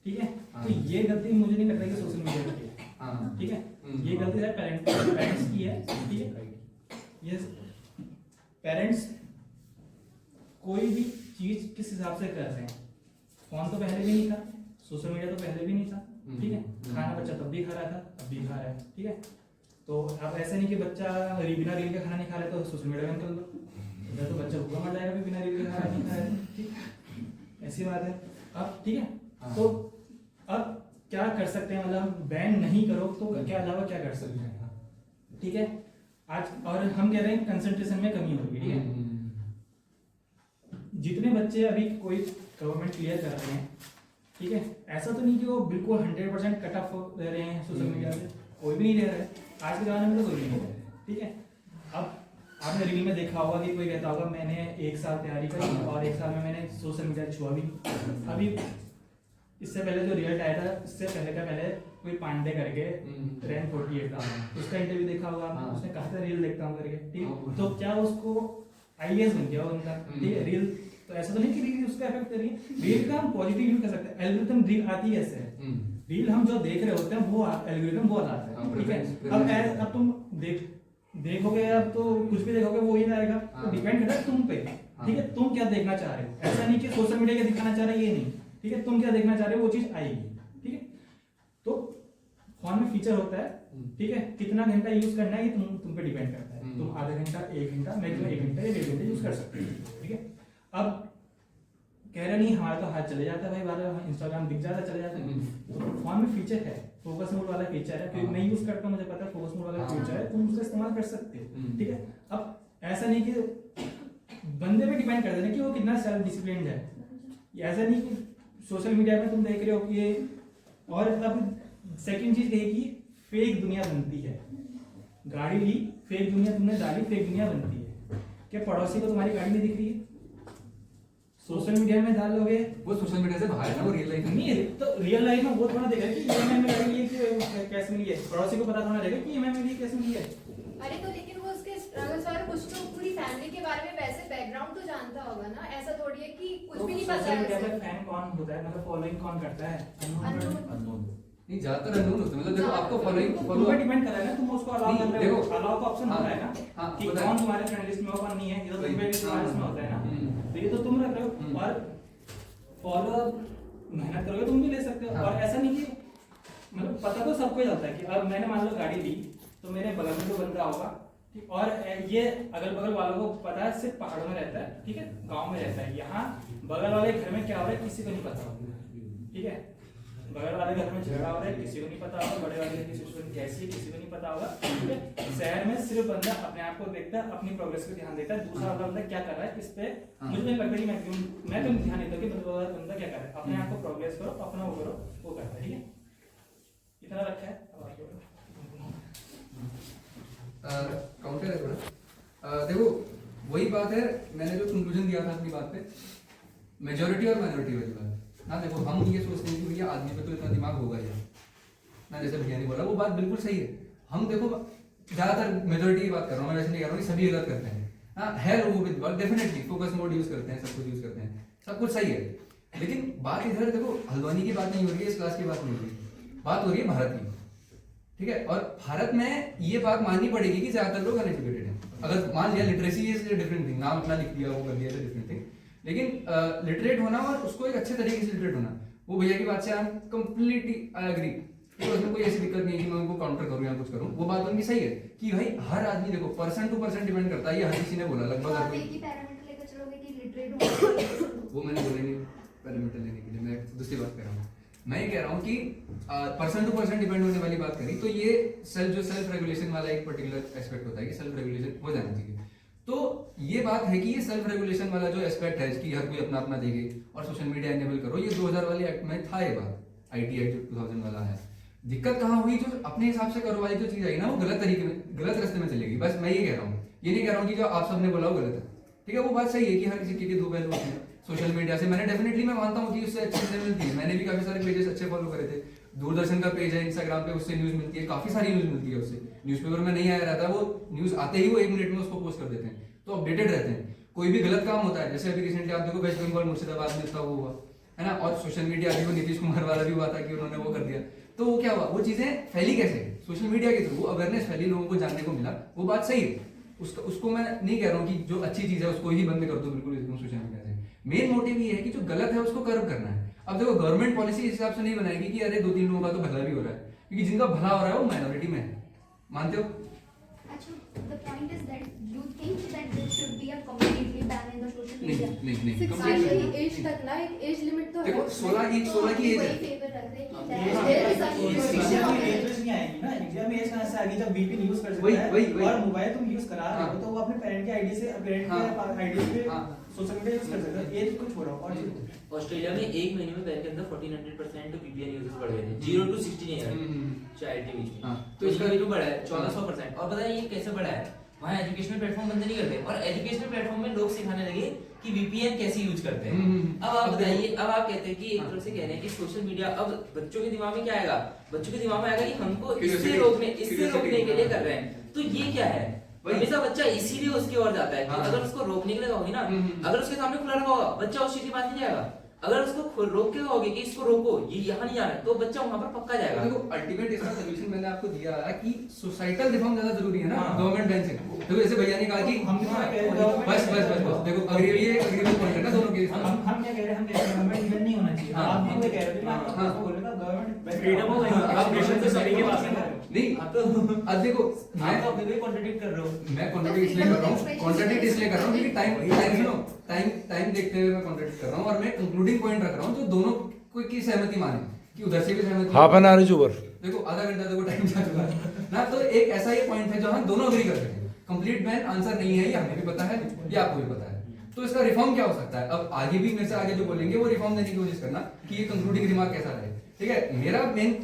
ठीक है, तो ये गलती मुझे नहीं लगता कि सोशल मीडिया की है, ठीक है, ये गलती है पेरेंट्स की है, ठीक है। ये पेरेंट्स कोई भी चीज किस हिसाब से कर रहे हैं, फोन तो पहले भी नहीं था, सोशल मीडिया तो पहले भी नहीं था, ठीक है, खाना बच्चा तब भी खा रहा था, अब भी खा रहा है, ठीक है। तो अब ऐसा नहीं कि बच्चा बिना रील के खाना नहीं खा रहा है तो सोशल मीडिया में कर लो, तो बच्चा भूखा मर जाएगा भी बिना रील के खाना नहीं खा रहा है, ठीक, ऐसी बात है। अब ठीक है, तो अब क्या कर सकते हैं, मतलब बैन नहीं करो तो क्या अलावा क्या कर सकते हैं, ठीक है। आज और हम कह रहे हैं कंसंट्रेशन में कमी होगी, ठीक है। जितने बच्चे अभी कोई गवर्नमेंट क्लियर कर रहे हैं, ठीक है, ऐसा तो नहीं कि वो बिल्कुल 100% कट ऑफ रह रहे हैं सोशल मीडिया से, कोई भी नहीं रह रहा है, आज के ज़माने में तो कोई भी नहीं रह रहा है, ठीक है। अब आपने रील में देखा होगा कि कोई कहता होगा मैंने 1 साल तैयारी करी और 1 साल में मैंने सोशल मीडिया छुआ भी। अभी इससे पहले जो रिजल्ट आया था, इससे पहले कोई पांडे करके रैंक 48 था, उसका इंटरव्यू देखा होगा आपने, उसने कहा था रील देखता हूँ करके, ठीक, तो क्या उसको आईएएस बन गया उनका, ठीक है। रील तो ऐसा तो नहीं कि रील उसका इफेक्ट कर रही है, रील का हम पॉजिटिव यूज कर सकते हैं। एल्गोरिथम रील आती है ऐसे, रील हम जो देख रहे होते हैं वो एल्गोरिथम वो आता है, ठीक है। अब तुम देखोगे, अब तो कुछ भी देखोगे वो ही आएगा, तो डिपेंड करता है तुम पे, ठीक है, तुम क्या देखना चाह रहे हो। ऐसा नहीं कि सोशल मीडिया क्या दिखाना चाह रहे हो, ये नहीं, ठीक है, तुम क्या देखना चाह रहे हो वो चीज आएगी, ठीक है। तो फोन में फीचर होता है, ठीक है, कितना घंटा यूज करना है ये तुम पे डिपेंड करता है, तुम आधा घंटा, 1 घंटा, मैक्सिमम 1 घंटा या 1.5 घंटे यूज कर सकते हो, ठीक है। अब कह रहे नहीं हमारा तो हाथ चले जाता है भाई, बार इंस्टाग्राम दिख जाता चले जाता है, तो फोन में फीचर है, फोकस मोड वाला फीचर है, क्योंकि मैं यूज करता हूँ, मुझे पता है फोकस मोड वाला फीचर है, तुम उसका इस्तेमाल कर सकते हो, ठीक है। अब ऐसा नहीं कि बंदे पे डिपेंड करता है कि वो कितना सेल्फ डिसिप्लिन है, ऐसा नहीं कि सोशल मीडिया में तुम देख रहे हो कि ये, और अब सेकंड चीज ये कि फेक दुनिया बनती है, गाड़ी ली फेक दुनिया तुमने डाली, फेक दुनिया बनती है। क्या पड़ोसी को तुम्हारी गाड़ी नहीं दिख रही है? सोशल मीडिया में डाल लोगे, वो सोशल मीडिया से बाहर है ना, वो रियल लाइफ में नहीं है, तो रियल लाइफ में वो थोड़ा देखेगा कि ईएमआई में गाड़ी ली कि कैसे मिली है, पड़ोसी को पता थोड़ा रहेगा कि ईएमआई में ली कैसे मिली है। अरे तो लेकिन वो उसके स्ट्रगल्स और कुछ तो पूरी फैमिली के बारे में वैसे बैकग्राउंड तो जानता होगा ना, ऐसा थोड़ी है कि कुछ भी नहीं पता सोशल मीडिया है पे फैन कौन होता है, मतलब फॉलोइंग कौन करता है, Unknown। नहीं, ज्यादातर अननोन होते हैं, मतलब देखो आपको फॉलोइंग तुम पे डिपेंड कर रहा है ना, तुम उसको अलाउ कर रहे हो, देखो, अलाउ का ऑप्शन हाँ, होता है ना हाँ, कि होता है। कौन तुम्हारे फ्रेंड लिस्ट में हो कौन नहीं है, ये तो तुम पे तुम्हारे लिस्ट में होता है ना, तो ये तो तुम रख रहे हो, और फॉलो मेहनत करोगे तुम भी ले सकते हो, और ऐसा नहीं कि मतलब पता तो सबको ही चलता है कि अब मैंने मान लो गाड़ी ली तो मेरे बगल में जो बंदा होगा, ठीक, और ये अगल बगल वालों को पता है, सिर्फ पहाड़ों में रहता है, ठीक है, गांव में रहता है, यहाँ बगल वाले घर में क्या हो रहा है किसी को नहीं पता होगा, ठीक है, बगल वाले घर में झगड़ा हो रहा है किसी को नहीं पता होगा, बड़े वाले घर की सिचुएशन कैसी है किसी को नहीं पता होगा, ठीक है। शहर में सिर्फ बंदा अपने आप को देखता है, अपनी प्रोग्रेस पे ध्यान देता है, दूसरा वाला बंदा क्या कर रहा है इस पे मुझे नहीं लगता कि मैं तो ध्यान देता हूँ कि बंदा क्या कर रहा है, अपने आप को प्रोग्रेस करो, अपना वो करो, वो करता है, ठीक है, इतना रखा है। अब आगे बढ़ो। काउंटर है थोड़ा। देखो वही बात है, मैंने जो कंक्लूजन दिया था अपनी बात पे, मेजोरिटी और माइनॉरिटी वाली बात ना। देखो हम ये सोचते हैं कि भैया आदमी पे तो इतना दिमाग होगा ही ना, जैसे भैया ने बोला वो बात बिल्कुल सही है। हम देखो ज्यादातर मेजोरिटी की बात कर रहा हूँ मैं, वैसे नहीं कह रहा हूँ कि सभी गलत करते हैं, हाँ है लोगों with work definitely focus mode use करते हैं, सब कुछ यूज करते हैं, सब कुछ सही है, लेकिन बात इधर देखो हल्द्वानी की बात नहीं हो रही है, इस क्लास की बात नहीं हो रही है, बात हो रही है भारत की, ठीक है। और भारत में ये बात माननी पड़ेगी कि ज्यादातर लोग अनएजुकेटेड हैं। अगर मान लिया लिटरेसी इज डिफरेंट थिंग, नाम अपना लिख दिया वो कर दिया डिफरेंट थिंग, लेकिन लिटरेट होना और उसको एक अच्छे तरीके से लिटरेट होना, वो भैया की बात से I am completely I agree, तो उसमें कोई ऐसी दिक्कत नहीं है कि मैं उनको काउंटर करूं या कुछ करूं, वो बात उनकी सही है कि भाई हर आदमी देखो पर्सन टू पर्सन डिपेंड करता है, ये हर किसी ने बोला लगभग आप हर एक कोई। ही पैरामीटर लेकर चलोगे कि लिटरेट होना, वो मैंने बोला नहीं पैरामीटर लेने के लिए, मैं दूसरी बात कर रहा हूँ। मैं ये कह रहा हूँ कि पर्सन टू पर्सन डिपेंड होने वाली बात करी तो ये सेल्फ रेगुलेशन वाला एक पर्टिकुलर एस्पेक्ट होता है कि सेल्फ रेगुलेशन हो जाना चाहिए। तो ये बात है कि ये सेल्फ रेगुलेशन वाला जो एस्पेक्ट है कि हर कोई अपना अपना देखे और सोशल मीडिया इनेबल करो, ये 2000 वाले एक्ट में था, ये बात आईटी एक्ट 2000 वाला है। दिक्कत कहाँ हुई, जो अपने हिसाब से करो वाली जो चीज आई ना, वो गलत तरीके में गलत रास्ते में चलेगी। बस मैं ये कह रहा हूँ, ये नहीं कह रहा हूँ कि जो आप सबने बोला वो गलत है, ठीक है, वो बात सही है कि हर किसी के दो पहलू होते हैं। सोशल मीडिया से मैंने डेफिनेटली मैं मानता हूँ कि उससे अच्छी चीजें मिलती है, मैंने भी काफी सारे पेजेस अच्छे फॉलो करे थे, दूरदर्शन का पेज है इंस्टाग्राम पे, उससे न्यूज मिलती है, काफी सारी न्यूज मिलती है उससे, न्यूज़पेपर में नहीं आया रहता, वो न्यूज आते ही वो 1 मिनट में उसको पोस्ट कर देते हैं, तो अपडेटेड रहते हैं। कोई भी गलत काम होता है, जैसे अभी रिसेंटली आप देखो वेस्ट बंगाल मुर्शिदाबाद में था वो हुआ है ना, और सोशल मीडिया अभी वो नीतीश कुमार वाला भी हुआ था कि उन्होंने वो कर दिया, तो वो क्या हुआ, वो चीजें फैली कैसे, सोशल मीडिया के थ्रू वो अवेयरनेस फैली, लोगों को जानने को मिला, वो बात सही है। उसको मैं नहीं कह रहा हूँ कि जो अच्छी चीज है उसको ही बंद कर दो बिल्कुल एकदम सोशल मीडिया से। मेन मोटिव ये है कि जो गलत है उसको कर्व करना है। अब देखो गवर्नमेंट पॉलिसी इस हिसाब से नहीं बनाएगी कि अरे 2-3 लोगों का तो भला भी हो रहा है, क्योंकि जिनका भला हो रहा है वो माइनॉरिटी में है, मानते हो? Actually, the point is that you think that there should be a completely ban in the social media. नहीं सिक्सटी एज तक ना, एक एज लिमिट तो है। देखो 16 की एज है, वही फेवर रख रहे हैं कि इंडिया में एज नहीं आएगी ना, इंडिया में एज कहाँ से आएगी जब वीपीएन यूज कर सकता है, वही। और मोबाइल तुम यूज करा रहे हो तो वो अपने पेरेंट के आईडी से, पेरेंट के आईडी पे सोशल मीडिया यूज कर सकते हो, एज को छोड़ो। और ऑस्ट्रेलिया में 1 महीने में बैंक के अंदर 1400% वीपीएन यूजर्स बढ़ गए थे, 0 to 16 ईयर चाइल्ड के बीच में, तो इसका भी बढ़ा है 1400%। और पता है ये कैसे बढ़ा है, वहाँ एजुकेशनल प्लेटफॉर्म बंद नहीं करते, और एजुकेशनल प्लेटफॉर्म में लोग सिखाने लगे कि वीपीएन कैसे यूज करते हैं। अब आप बताइए, अब आप कहते हैं कि एक तरफ से कह रहे हैं कि सोशल मीडिया, अब बच्चों के दिमाग में क्या आएगा, बच्चों के दिमाग में आएगा कि हमको इससे रोकने के लिए कर रहे हैं, तो ये क्या है, हमेशा बच्चा इसीलिए उसकी ओर जाता है कि अगर उसको रोकने के लिए कहोगे ना, अगर उसके सामने खुला रखा होगा बच्चा उस चीज के पास नहीं जाएगा, अगर उसको रोक के कहोगे कि इसको रोको, ये यहाँ नहीं जाना है, तो बच्चा वहां पर पक्का जाएगा। देखो अल्टीमेट इसका सॉल्यूशन मैंने आपको दिया है कि सोसाइटल रिफॉर्म ज्यादा जरूरी है ना, गवर्नमेंट बैंक से। देखो जैसे भैया ने कहा कि हम क्या कह रहे हैं, बस देखो अग्रीमेंट पॉइंट है ना दोनों के। हम क्या कह रहे हैं, हम कह रहे हैं गवर्नमेंट इवेंट नहीं होना चाहिए, आप भी वो कह रहे हो, मैं आपको बोल रहा था गवर्नमेंट फ्रीडम ऑफ एजुकेशन से सभी के पास है। नहीं आप तो अब देखो आप तो अपने को कॉन्ट्रडिक्ट कर रहे हो। मैं कॉन्ट्रडिक्ट इसलिए कर रहा हूँ, कॉन्ट्रडिक्ट इसलिए कर रहा हूँ क्योंकि टाइम देखते हुए मैं कॉन्ट्रडिक्ट कर रहा हूँ और मैं कंक्लूडिंग पॉइंट रख रहा हूँ जो दोनों को की सहमति माने कि उधर से भी सहमति। Half an hour is over. देखो आधा घंटा देखो टाइम जा चुका है ना, तो एक ऐसा ही पॉइंट है जो हम दोनों अग्री कर सकते हैं। कंप्लीट बैन आंसर नहीं है, ये हमें भी पता है, ये आपको भी पता है। तो इसका रिफॉर्म क्या हो सकता है? अब आगे भी मेरे से आगे जो बोलेंगे वो रिफॉर्म देने की कोशिश करना कि ये कंक्लूडिंग रिमार्क कैसा रहे। ठीक है, मेरा मेन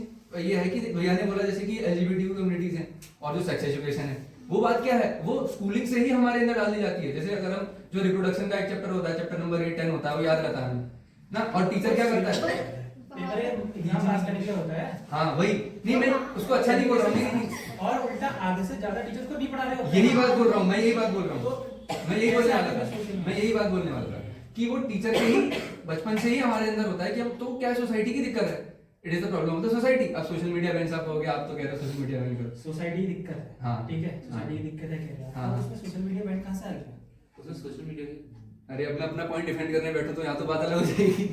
ये है कि भैया ने बोला जैसे कि एलजीबीटी कम्युनिटीज हैं और जो सेक्स एजुकेशन है, वो बात क्या है, वो स्कूलिंग से ही हमारे अंदर डाल दी जाती है। जैसे अगर हम जो रिप्रोडक्शन का एक चैप्टर होता है, चैप्टर नंबर 8-10 होता है, वो याद रहता है हमें ना, और टीचर क्या करता है, एग्जाम पास करने के लिए होता है। हाँ वही, नहीं मैं उसको अच्छा नहीं बोल रहा हूँ, और उल्टा आधे से ज्यादा टीचर्स को नहीं पढ़ा रहे होते। यही बात बोल रहा हूँ, मैं यही बात बोल रहा हूँ, मैं यही बोलने वाला था, मैं यही बात बोलने वाला था कि वो टीचर के ही बचपन से ही हमारे अंदर होता है कि अब तो क्या सोसाइटी की दिक्कत है, it is the problem of the society. अब सोशल मीडिया बैन आप कहोगे, आप तो कह रहे हो सोशल मीडिया बैन करो, सोसाइटी की दिक्कत है। हाँ। ठीक है, सोसाइटी की दिक्कत है कह रहे हैं। हाँ। तो उसमें सोशल मीडिया बैन कहाँ से आ गया? उसमें सोशल मीडिया की अरे अब मैं अपना पॉइंट डिफेंड करने बैठूं तो यहाँ तो बात अलग हो जाएगी।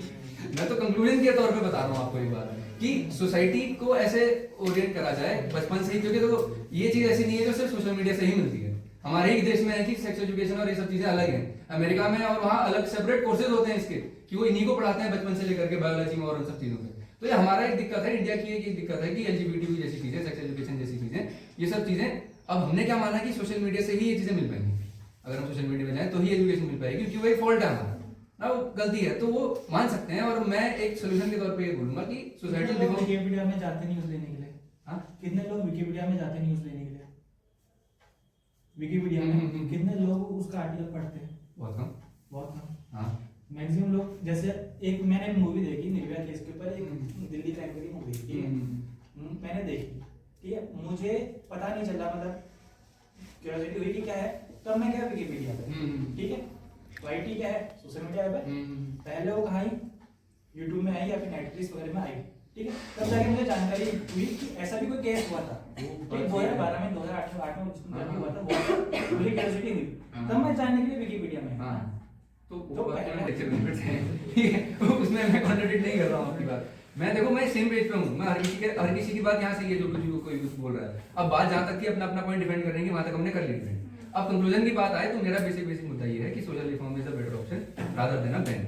मैं तो कंक्लूजन के तौर पे बता रहा हूँ आपको एक बात कि सोसाइटी को ऐसे ओरिएंट करा जाए बचपन से ही, क्योंकि देखो ये चीज ऐसी नहीं है जो सिर्फ सोशल मीडिया से ही मिलती है। हमारे ही देश में है कि सेक्स एजुकेशन और ये सब चीजें अलग हैं, अमेरिका में और वहाँ अलग सेपरेट कोर्सेज होते हैं इसके, कि वो इन्हीं को पढ़ाते हैं बचपन से लेकर के बायोलॉजी में और उन सब चीजों में। तो ये हमारा एक दिक्कत है, इंडिया की एक दिक्कत है कि एलजीबीटी जैसी चीजें, सेक्स एजुकेशन जैसी चीजें, ये सब चीजें अब हमने क्या माना कि सोशल मीडिया से ही ये चीजें मिल पाएंगी। अगर हम सोशल मीडिया में जाएं तो ही एजुकेशन मिल पाएगी, क्योंकि वो एक फॉल्ट है हमारा ना, वो गलती है, तो वो मान सकते हैं। और मैं एक सोल्यूशन के तौर पे ये बोलूंगा कि सोसाइटी विकिपीडिया में जाते न्यूज लेने के लिए। हाँ? कितने लोग विकिपीडिया में जाते न्यूज लेने के लिए? विकिपीडिया में कितने लोग उसका आर्टिकल पढ़ते हैं? बहुत कम। बहुत कम। हाँ मैक्सिमम लोग, जैसे एक मैंने मूवी देखी निर्भया केस के ऊपर, एक दिल्ली क्राइम की मूवी, ठीक है, मैंने देखी, ठीक है, मुझे पता नहीं चला, मतलब क्यूरियोसिटी हुई कि क्या है, तब मैं गया विकिपीडिया पे, ठीक है, वाईटी क्या है, सोशल मीडिया ऐप है, पहले वो कहाँ आई, यूट्यूब में आई या फिर नेटफ्लिक्स वगैरह में आई, ठीक है, तब जाके मुझे जानकारी हुई कि ऐसा भी कोई केस हुआ था, ठीक, 2012 में 2008 में जब हुआ था, मुझे क्यूरियोसिटी हुई, तब मैं जानने के लिए विकिपीडिया में। तो उसमें मैं कॉन्ट्रडिक्ट नहीं कर रहा हूँ आपकी बात। मैं देखो मैं सेम पेज पे हूँ, मैं हर किसी की बात यहाँ से ये जो कोई कुछ बोल रहा है। अब बात जहाँ तक थी अपना अपना पॉइंट डिफेंड करने की, वहाँ तक हमने कर ली डिफेंड। अब कंक्लूजन की बात आए तो मेरा बेसिक मुद्दा ये है कि social reform is a better option rather than a ban.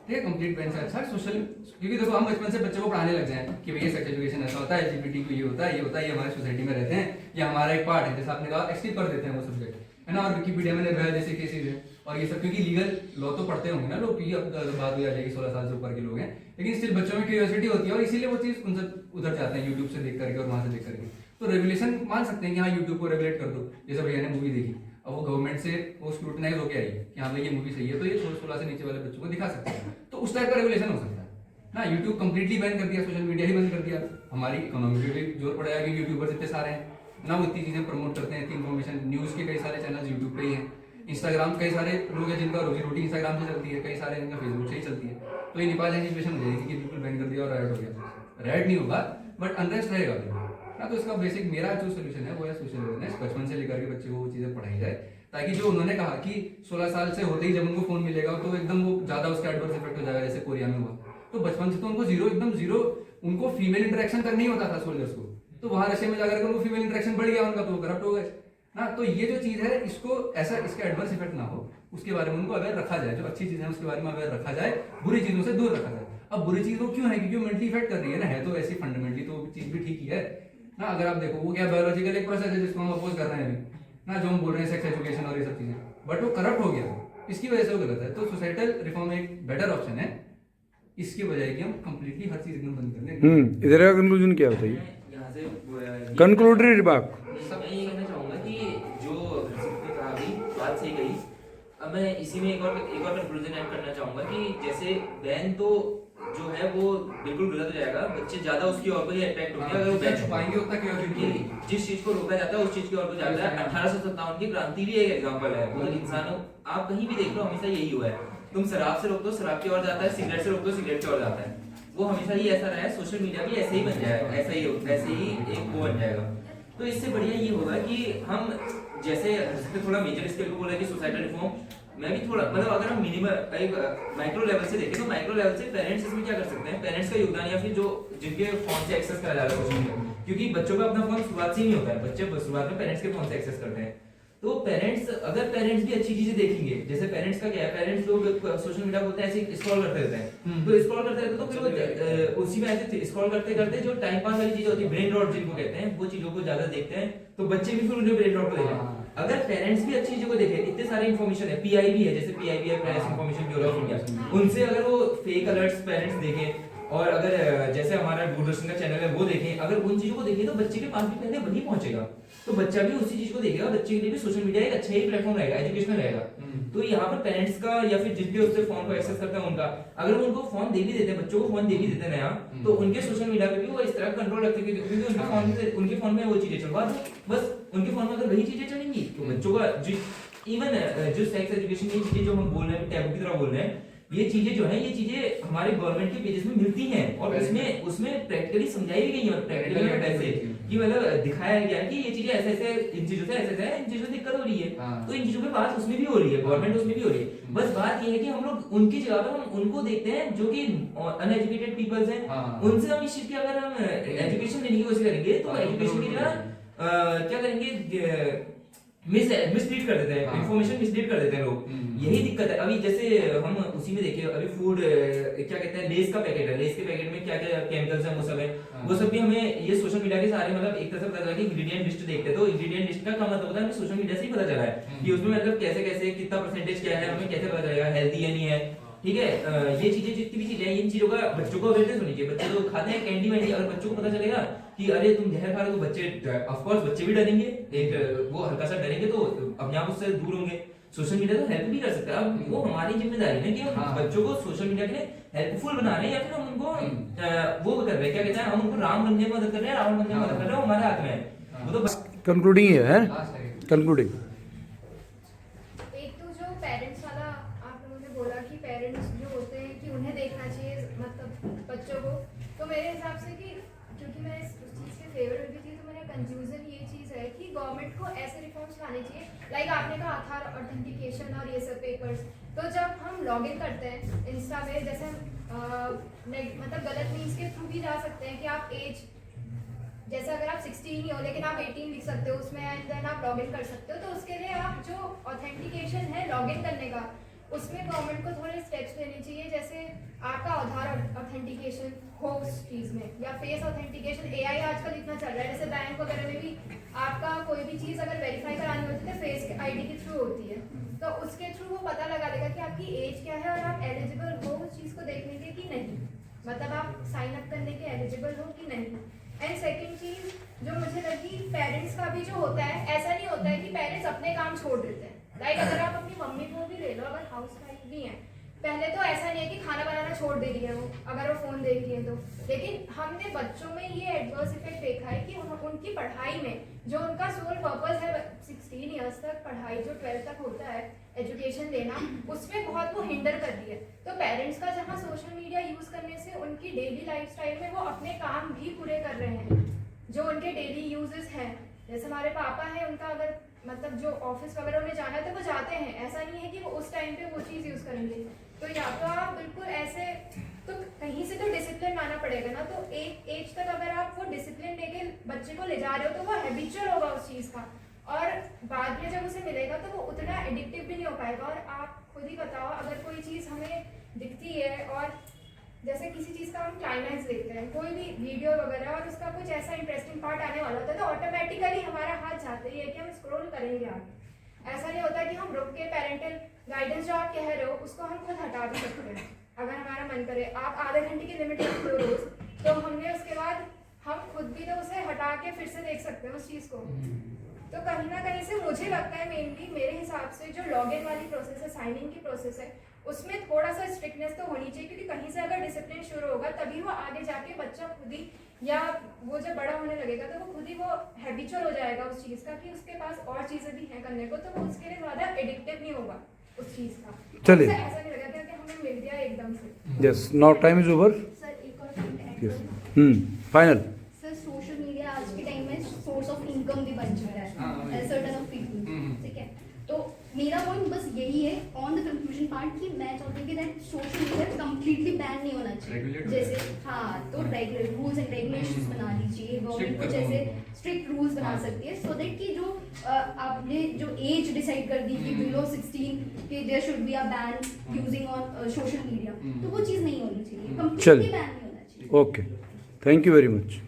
ठीक है, कंप्लीट बैन से अच्छा सोशल, क्योंकि देखो हम बचपन से बच्चों को पढ़ाने लग जाए कि भैया सेक्स एजुकेशन ऐसा होता है, एलजीबीटी को ये होता है, ये होता है, ये हमारे सोसाइटी में रहते हैं, ये हमारा एक पार्ट है, जैसे आपने कहा एक्सक्यूज कर देते हैं वो सब्जेक्ट है ना। और विकिपीडिया में निर्भया जैसे केसेज है और ये सब, क्योंकि लीगल लॉ तो पढ़ते होंगे ना लोग, क्योंकि अब बात हो जाएगी 16 साल से ऊपर के लोग हैं, लेकिन स्टिल बच्चों में क्यूरियोसिटी होती है और इसीलिए वो चीज उनसे उधर जाते हैं यूट्यूब से देख करके और वहां से देख करके। तो रेगुलेशन मान सकते हैं कि हाँ यूट्यूब को रेगुलेट कर दो, जैसे भैया ने मूवी देखी, अब वो गवर्नमेंट से वो स्क्रूटनाइज होकर आई कि हाँ भाई ये मूवी सही है, तो ये 16 से नीचे वाले बच्चों को दिखा सकते हैं, तो उस टाइप का रेगुलेशन हो सकता है ना। यूट्यूब कंप्लीटली बैन कर दिया, सोशल मीडिया ही बंद कर दिया, हमारी इकोनॉमी पे भी जोर पड़ेगा कि यूट्यूबर्स इतने सारे हैं ना, वो इतनी चीजें प्रमोट करते हैं, इतनी इन्फॉर्मेशन, न्यूज के कई सारे चैनल यूट्यूब पे ही हैं, इंस्टाग्राम कई सारे लोग हैं जिनका रोजी रोटी इंस्टाग्राम से चलती है, कई सारे जिनका फेसबुक से ही चलती है। तो ये नेपाल जैसी सिचुएशन हो जाएगी कि बिल्कुल बैन कर दिया और राइट हो गया, राइट नहीं होगा बट अनरेस्ट रहेगा ना। तो इसका बेसिक मेरा जो सोल्यूशन है वो है सोशल अवेयरनेस, बचपन से लेकर के बच्चे को वो चीजें पढ़ाई जाए, ताकि जो उन्होंने कहा कि 16 साल से होते ही जब उनको फोन मिलेगा तो एकदम वो ज्यादा उसका एडवर्स इफेक्ट हो जाएगा, जैसे कोरिया में हुआ। तो बचपन से तो उनको एकदम जीरो उनको फीमेल इंटरेक्शन करना ही होता था सोल्जर्स को, तो वहां रशिया में जाकर उनको फीमेल इंटरेक्शन बढ़ गया उनका, तो करप्ट हो गए ना। तो ये जो चीज है इसको ऐसा इसका एडवर्स इफेक्ट ना हो उसके बारे में उनको अवेयर रखा जाए, जो अच्छी चीजें हैं उसके बारे में अवेयर रखा जाए, बुरी चीजों से दूर रखा जाए। अब बुरी चीज वो क्यों है, क्योंकि मेंटली इफेक्ट कर रही है ना, है तो ऐसी फंडामेंटली तो चीज भी ठीक ही है ना। अगर आप देखो वो क्या बायोलॉजिकल एक प्रोसेस है जिसको हम अपोज कर रहे हैं अभी ना, जो हम बोल रहे हैं सेक्स एजुकेशन और ये सब चीजें, बट वो करप्ट हो गया, इसकी वजह से वो गलत है। तो सोसाइटल रिफॉर्म एक बेटर ऑप्शन है इसकी बजाय कि हम कंप्लीटली हर चीज एकदम बंद कर दें। इधर का कंक्लूजन क्या बताइए, यहाँ से कंक्लूडरी रिमार्क। मैं ये कहना चाहूंगा कि जो हर्षित ने कहा अभी बात सही कही। अब मैं इसी में एक और कंक्लूजन ऐड करना चाहूंगा कि जैसे बैन तो जो है वो बिल्कुल गलत हो जाएगा, बच्चे ज्यादा उसकी ओर को ही अट्रैक्ट होंगे अगर वो बैन छुपाएंगे उतना क्योंकि जिस चीज को रोका जाता है उस चीज की ओर को जाता है। 1857 की क्रांति भी एक एग्जांपल है, वो इंसानों आप कहीं भी देख लो हमेशा यही हुआ है, तुम शराब से रोक दो शराब की ओर जाता है, सिगरेट से रोक दो सिगरेट की ओर जाता है, वो हमेशा ही ऐसा रहा है। सोशल मीडिया भी ऐसे ही बन जाएगा, ऐसे ही एक वो बन जाएगा। तो इससे बढ़िया ये होगा कि हम जैसे थोड़ा मेजर स्केल पे बोला कि सोसाइटल रिफॉर्म मैं भी थोड़ा मतलब अगर हम मिनिमम एक माइक्रो लेवल से देखें तो माइक्रो लेवल से पेरेंट्स इसमें क्या कर सकते हैं, पेरेंट्स का योगदान या फिर जो जिनके फोन से एक्सेस करा जा रहा है सोशल मीडिया, क्योंकि बच्चों का अपना फोन शुरुआत से ही नहीं होता है, बच्चे शुरुआत में पेरेंट्स के फोन से एक्सेस करते हैं। तो पेरेंट्स अगर पेरेंट्स भी अच्छी चीजें देखेंगे, जैसे पेरेंट्स का क्या है, पेरेंट्स लोग सोशल मीडिया बोलते हैं ऐसे स्क्रॉल करते रहते हैं, तो स्क्रॉल करते रहते तो फिर वो उसी में ऐसे स्क्रॉल करते करते जो टाइम पास वाली चीजें होती है, ब्रेन रॉट जिनको कहते हैं, वो चीजों को ज्यादा देखते हैं, तो बच्चे भी फिर उन्हें ब्रेन रॉट को देखें। अगर पेरेंट्स भी अच्छी चीजों को देखें, इतने सारे इन्फॉर्मेशन है, पीआईबी है, जैसे पीआईबी है, price information bureau of India, उनसे अगर वो फेक अलर्ट्स पेरेंट्स देखें, और अगर जैसे हमारा दूरदर्शन का चैनल है वो देखें, अगर उन चीजों को देखें तो बच्चे के पास भी पहले वही पहुंचेगा, तो बच्चा भी उसी चीज को देखेगा, बच्चे के लिए भी सोशल मीडिया एक अच्छा ही प्लेटफॉर्म रहेगा, एजुकेशनल रहेगा। तो यहाँ पर पेरेंट्स का या फिर जिनके उससे फोन को एक्सेस करता है उनका, अगर वो उनको फोन दे भी देते हैं, बच्चों को फोन दे भी देते हैं नया, तो उनके सोशल मीडिया पे भी वो इस तरह कंट्रोल रखते हैं, क्योंकि उनके फोन में वो चीजें चलवा दो, बस उनके फोन में अगर वही चीजें चलेंगी तो बच्चों का इवन जो सेक्स एजुकेशन की चीजें जो हम बोल रहे हैं, टैबू की तरह बोल रहे हैं, ये चीजें जो है, ये चीजें हमारे गवर्नमेंट के पेजेस में मिलती हैं, और उसमें प्रैक्टिकली समझाई भी गई है, प्रैक्टिकली ऐसे कि मतलब दिखाया गया है कि ये चीजें ऐसे ऐसे, इन चीजों से ऐसे है, इन चीजों से दिक्कत हो रही है, तो इन चीजों पे बात उसमें भी हो रही है, गवर्नमेंट उसमें भी हो रही है। बस बात ये है कि हम लोग उनकी जगह पर हम उनको देखते हैं जो कि अनएजुकेटेड पीपल्स हैं, उनसे हम इस चीज की अगर हम एजुकेशन देने की कोशिश करेंगे तो एजुकेशन की जगह क्या करेंगे, मिसलीड कर देते हैं, इंफॉर्मेशन मिसलीड कर देते हैं लोग, यही दिक्कत है। अभी जैसे हम उसी में देखिए, अभी फूड क्या कहते हैं, लेस का पैकेट है, लेस के पैकेट में क्या क्या केमिकल्स हैं वो सब है, वो सब भी हमें ये सोशल मीडिया के सारे मतलब एक तरह से पता चला कि इंग्रेडिएंट लिस्ट देखते हैं, तो इंग्रेडिएंट लिस्ट का क्या मतलब होता है, हमें सोशल मीडिया से ही पता चला है कि उसमें मतलब कैसे कैसे कितना परसेंटेज क्या है, हमें कैसे पता चलेगा हेल्दी है नहीं है, ठीक है। ये चीजें जितनी भी चीजें हैं, इन चीजों का बच्चों को अवेयरनेस होनी चाहिए। बच्चे तो खाते हैं कैंडी वैंडी, अगर बच्चों को पता चलेगा कि अरे तुम जहर खा रहे हो, तो बच्चे ऑफ कोर्स बच्चे भी डरेंगे, एक वो हल्का सा डरेंगे तो अपने आप उससे दूर होंगे। सोशल मीडिया तो हेल्प भी कर सकता है, अब वो हमारी जिम्मेदारी है कि हम बच्चों को सोशल मीडिया के लिए हेल्पफुल बना रहे हैं, या फिर हम उनको वो कर रहे हैं, क्या कहते हैं, हम उनको राम बनने में मदद कर रहे हैं, रावण बनने में मदद कर रहे हैं, वो हमारे हाथ में है। वो तो कंक्लूडिंग है कंक्लूडिंग। एक तो जो पेरेंट्स वाला आप लोगों ने बोला कि पेरेंट्स जो होते हैं कि उन्हें देखना चाहिए मतलब बच्चों को, तो मेरे हिसाब से कि क्योंकि मैं इस चीज़ के फेवर में भी थी, तो मेरा कंफ्यूजन ये चीज़ है कि गवर्नमेंट को ऐसे रिफॉर्म्स लाने चाहिए, लाइक आपने कहा आधार ऑथेंटिकेशन और ये सब पेपर्स, तो जब हम लॉग इन करते हैं इंस्टा में, जैसे मतलब गलत मीन्स के थ्रू भी जा सकते हैं कि आप एज, जैसे अगर आप 16 ही हो लेकिन आप 18 लिख सकते हो उसमें, एंड देन आप लॉग इन कर सकते हो, तो उसके लिए आप जो ऑथेंटिकेशन है लॉग इन करने का, उसमें गवर्नमेंट को थोड़े स्टेप्स लेने चाहिए, जैसे आपका आधार ऑथेंटिकेशन हो उस चीज़ में, या फेस ऑथेंटिकेशन, एआई आजकल इतना चल रहा है, जैसे बैंक वगैरह में भी आपका कोई भी चीज़ अगर वेरीफाई करानी होती है तो फेस आईडी के थ्रू होती है, तो उसके थ्रू वो पता लगा देगा कि आपकी एज क्या है और आप एलिजिबल हो उस चीज़ को देखने के कि नहीं, मतलब आप साइन अप करने के एलिजिबल हो कि नहीं। एंड सेकंड चीज़ जो मुझे लगी, पेरेंट्स का भी जो होता है, ऐसा नहीं होता है कि पेरेंट्स अपने काम छोड़ देते हैं, लाइक अगर आप अपनी मम्मी को भी ले लो, अगर हाउस वाइफ भी हैं, पहले तो ऐसा नहीं है कि खाना बनाना छोड़ दे रही है वो, अगर वो फ़ोन देख रही है तो, लेकिन हमने बच्चों में ये एडवर्स इफेक्ट देखा है कि उनकी पढ़ाई में जो उनका सोल पर्पस है 16 ईयर्स तक पढ़ाई, जो 12 तक होता है एजुकेशन देना, उसमें बहुत वो हिंडर कर रही है। तो पेरेंट्स का जहाँ सोशल मीडिया यूज़ करने से उनकी डेली लाइफस्टाइल में वो अपने काम भी पूरे कर रहे हैं, जो उनके डेली यूजेस हैं, जैसे हमारे पापा हैं, उनका अगर मतलब जो ऑफिस वगैरह उन्हें जाना है तो वो जाते हैं, ऐसा नहीं है कि वो उस टाइम पे वो चीज़ यूज़ करेंगे, तो या तो आप बिल्कुल ऐसे, तो कहीं से तो डिसिप्लिन आना पड़ेगा ना, तो एक एज तक अगर आप वो डिसिप्लिन लेके बच्चे को ले जा रहे हो तो वो हैबिचुअल होगा उस चीज़ का, और बाद में जब उसे मिलेगा तो वो उतना एडिक्टिव भी नहीं हो पाएगा। और आप खुद ही बताओ, अगर कोई चीज़ हमें दिखती है और जैसे किसी चीज़ का हम क्लाइमैक्स देखते हैं, कोई भी वीडियो वगैरह, और उसका कुछ ऐसा इंटरेस्टिंग पार्ट आने वाला होता है, तो ऑटोमेटिकली हमारा हाथ जाता ही है कि हम स्क्रॉल करेंगे आगे। ऐसा नहीं होता कि हम रुक के पेरेंटल गाइडेंस जो आप कह रहे हो उसको हम खुद हटा भी सकते हैं अगर हमारा मन करे। आप आधे घंटे की लिमिट रख लो रोज, तो हमने उसके बाद हम खुद भी तो उसे हटा के फिर से देख सकते हैं उस चीज़ को। तो कहीं ना कहीं से मुझे लगता है मेनली मेरे हिसाब से जो लॉग इन वाली प्रोसेस है, साइन इन की प्रोसेस है, उसमें थोड़ा सा स्ट्रिक्टनेस तो होनी चाहिए, क्योंकि कहीं से अगर डिसिप्लिन शुरू होगा तभी वो आगे जाके बच्चा खुद ही, या वो जब बड़ा होने लगेगा तो वो खुद ही वो हैबिचुअल हो जाएगा उस चीज़ का कि उसके पास और चीज़ें भी हैं करने को, तो वो उसके लिए ज़्यादा एडिक्टिव नहीं होगा उस चीज़ का। चलिए। ऐसा नहीं लगेगा कि हमें मिल गया एकदम से। Yes, now time is over. Sir एक और पॉइंट ऐड करूं? फाइनल। सर सोशल मीडिया आज के टाइम में सोर्स ऑफ इनकम भी बन चुका है सर्टेन ऑफ पीपल, ठीक है। तो मेरा पॉइंट बस यही है, ऑन बैन नहीं होना चाहिए। जैसे हाँ, तो रूल्स एंड रेगुलेशंस बना दीजिए, गवर्नमेंट कुछ ऐसे स्ट्रिक्ट रूल्स बना सकती है, सो दैट कि जो आपने जो एज डिसाइड कर दी कि बिलो 16 कि there should be a ban using on social media, तो वो चीज़ नहीं होनी चाहिए, कंप्लीटली चलिए। बैन नहीं होना चाहिए। Okay, thank you very much.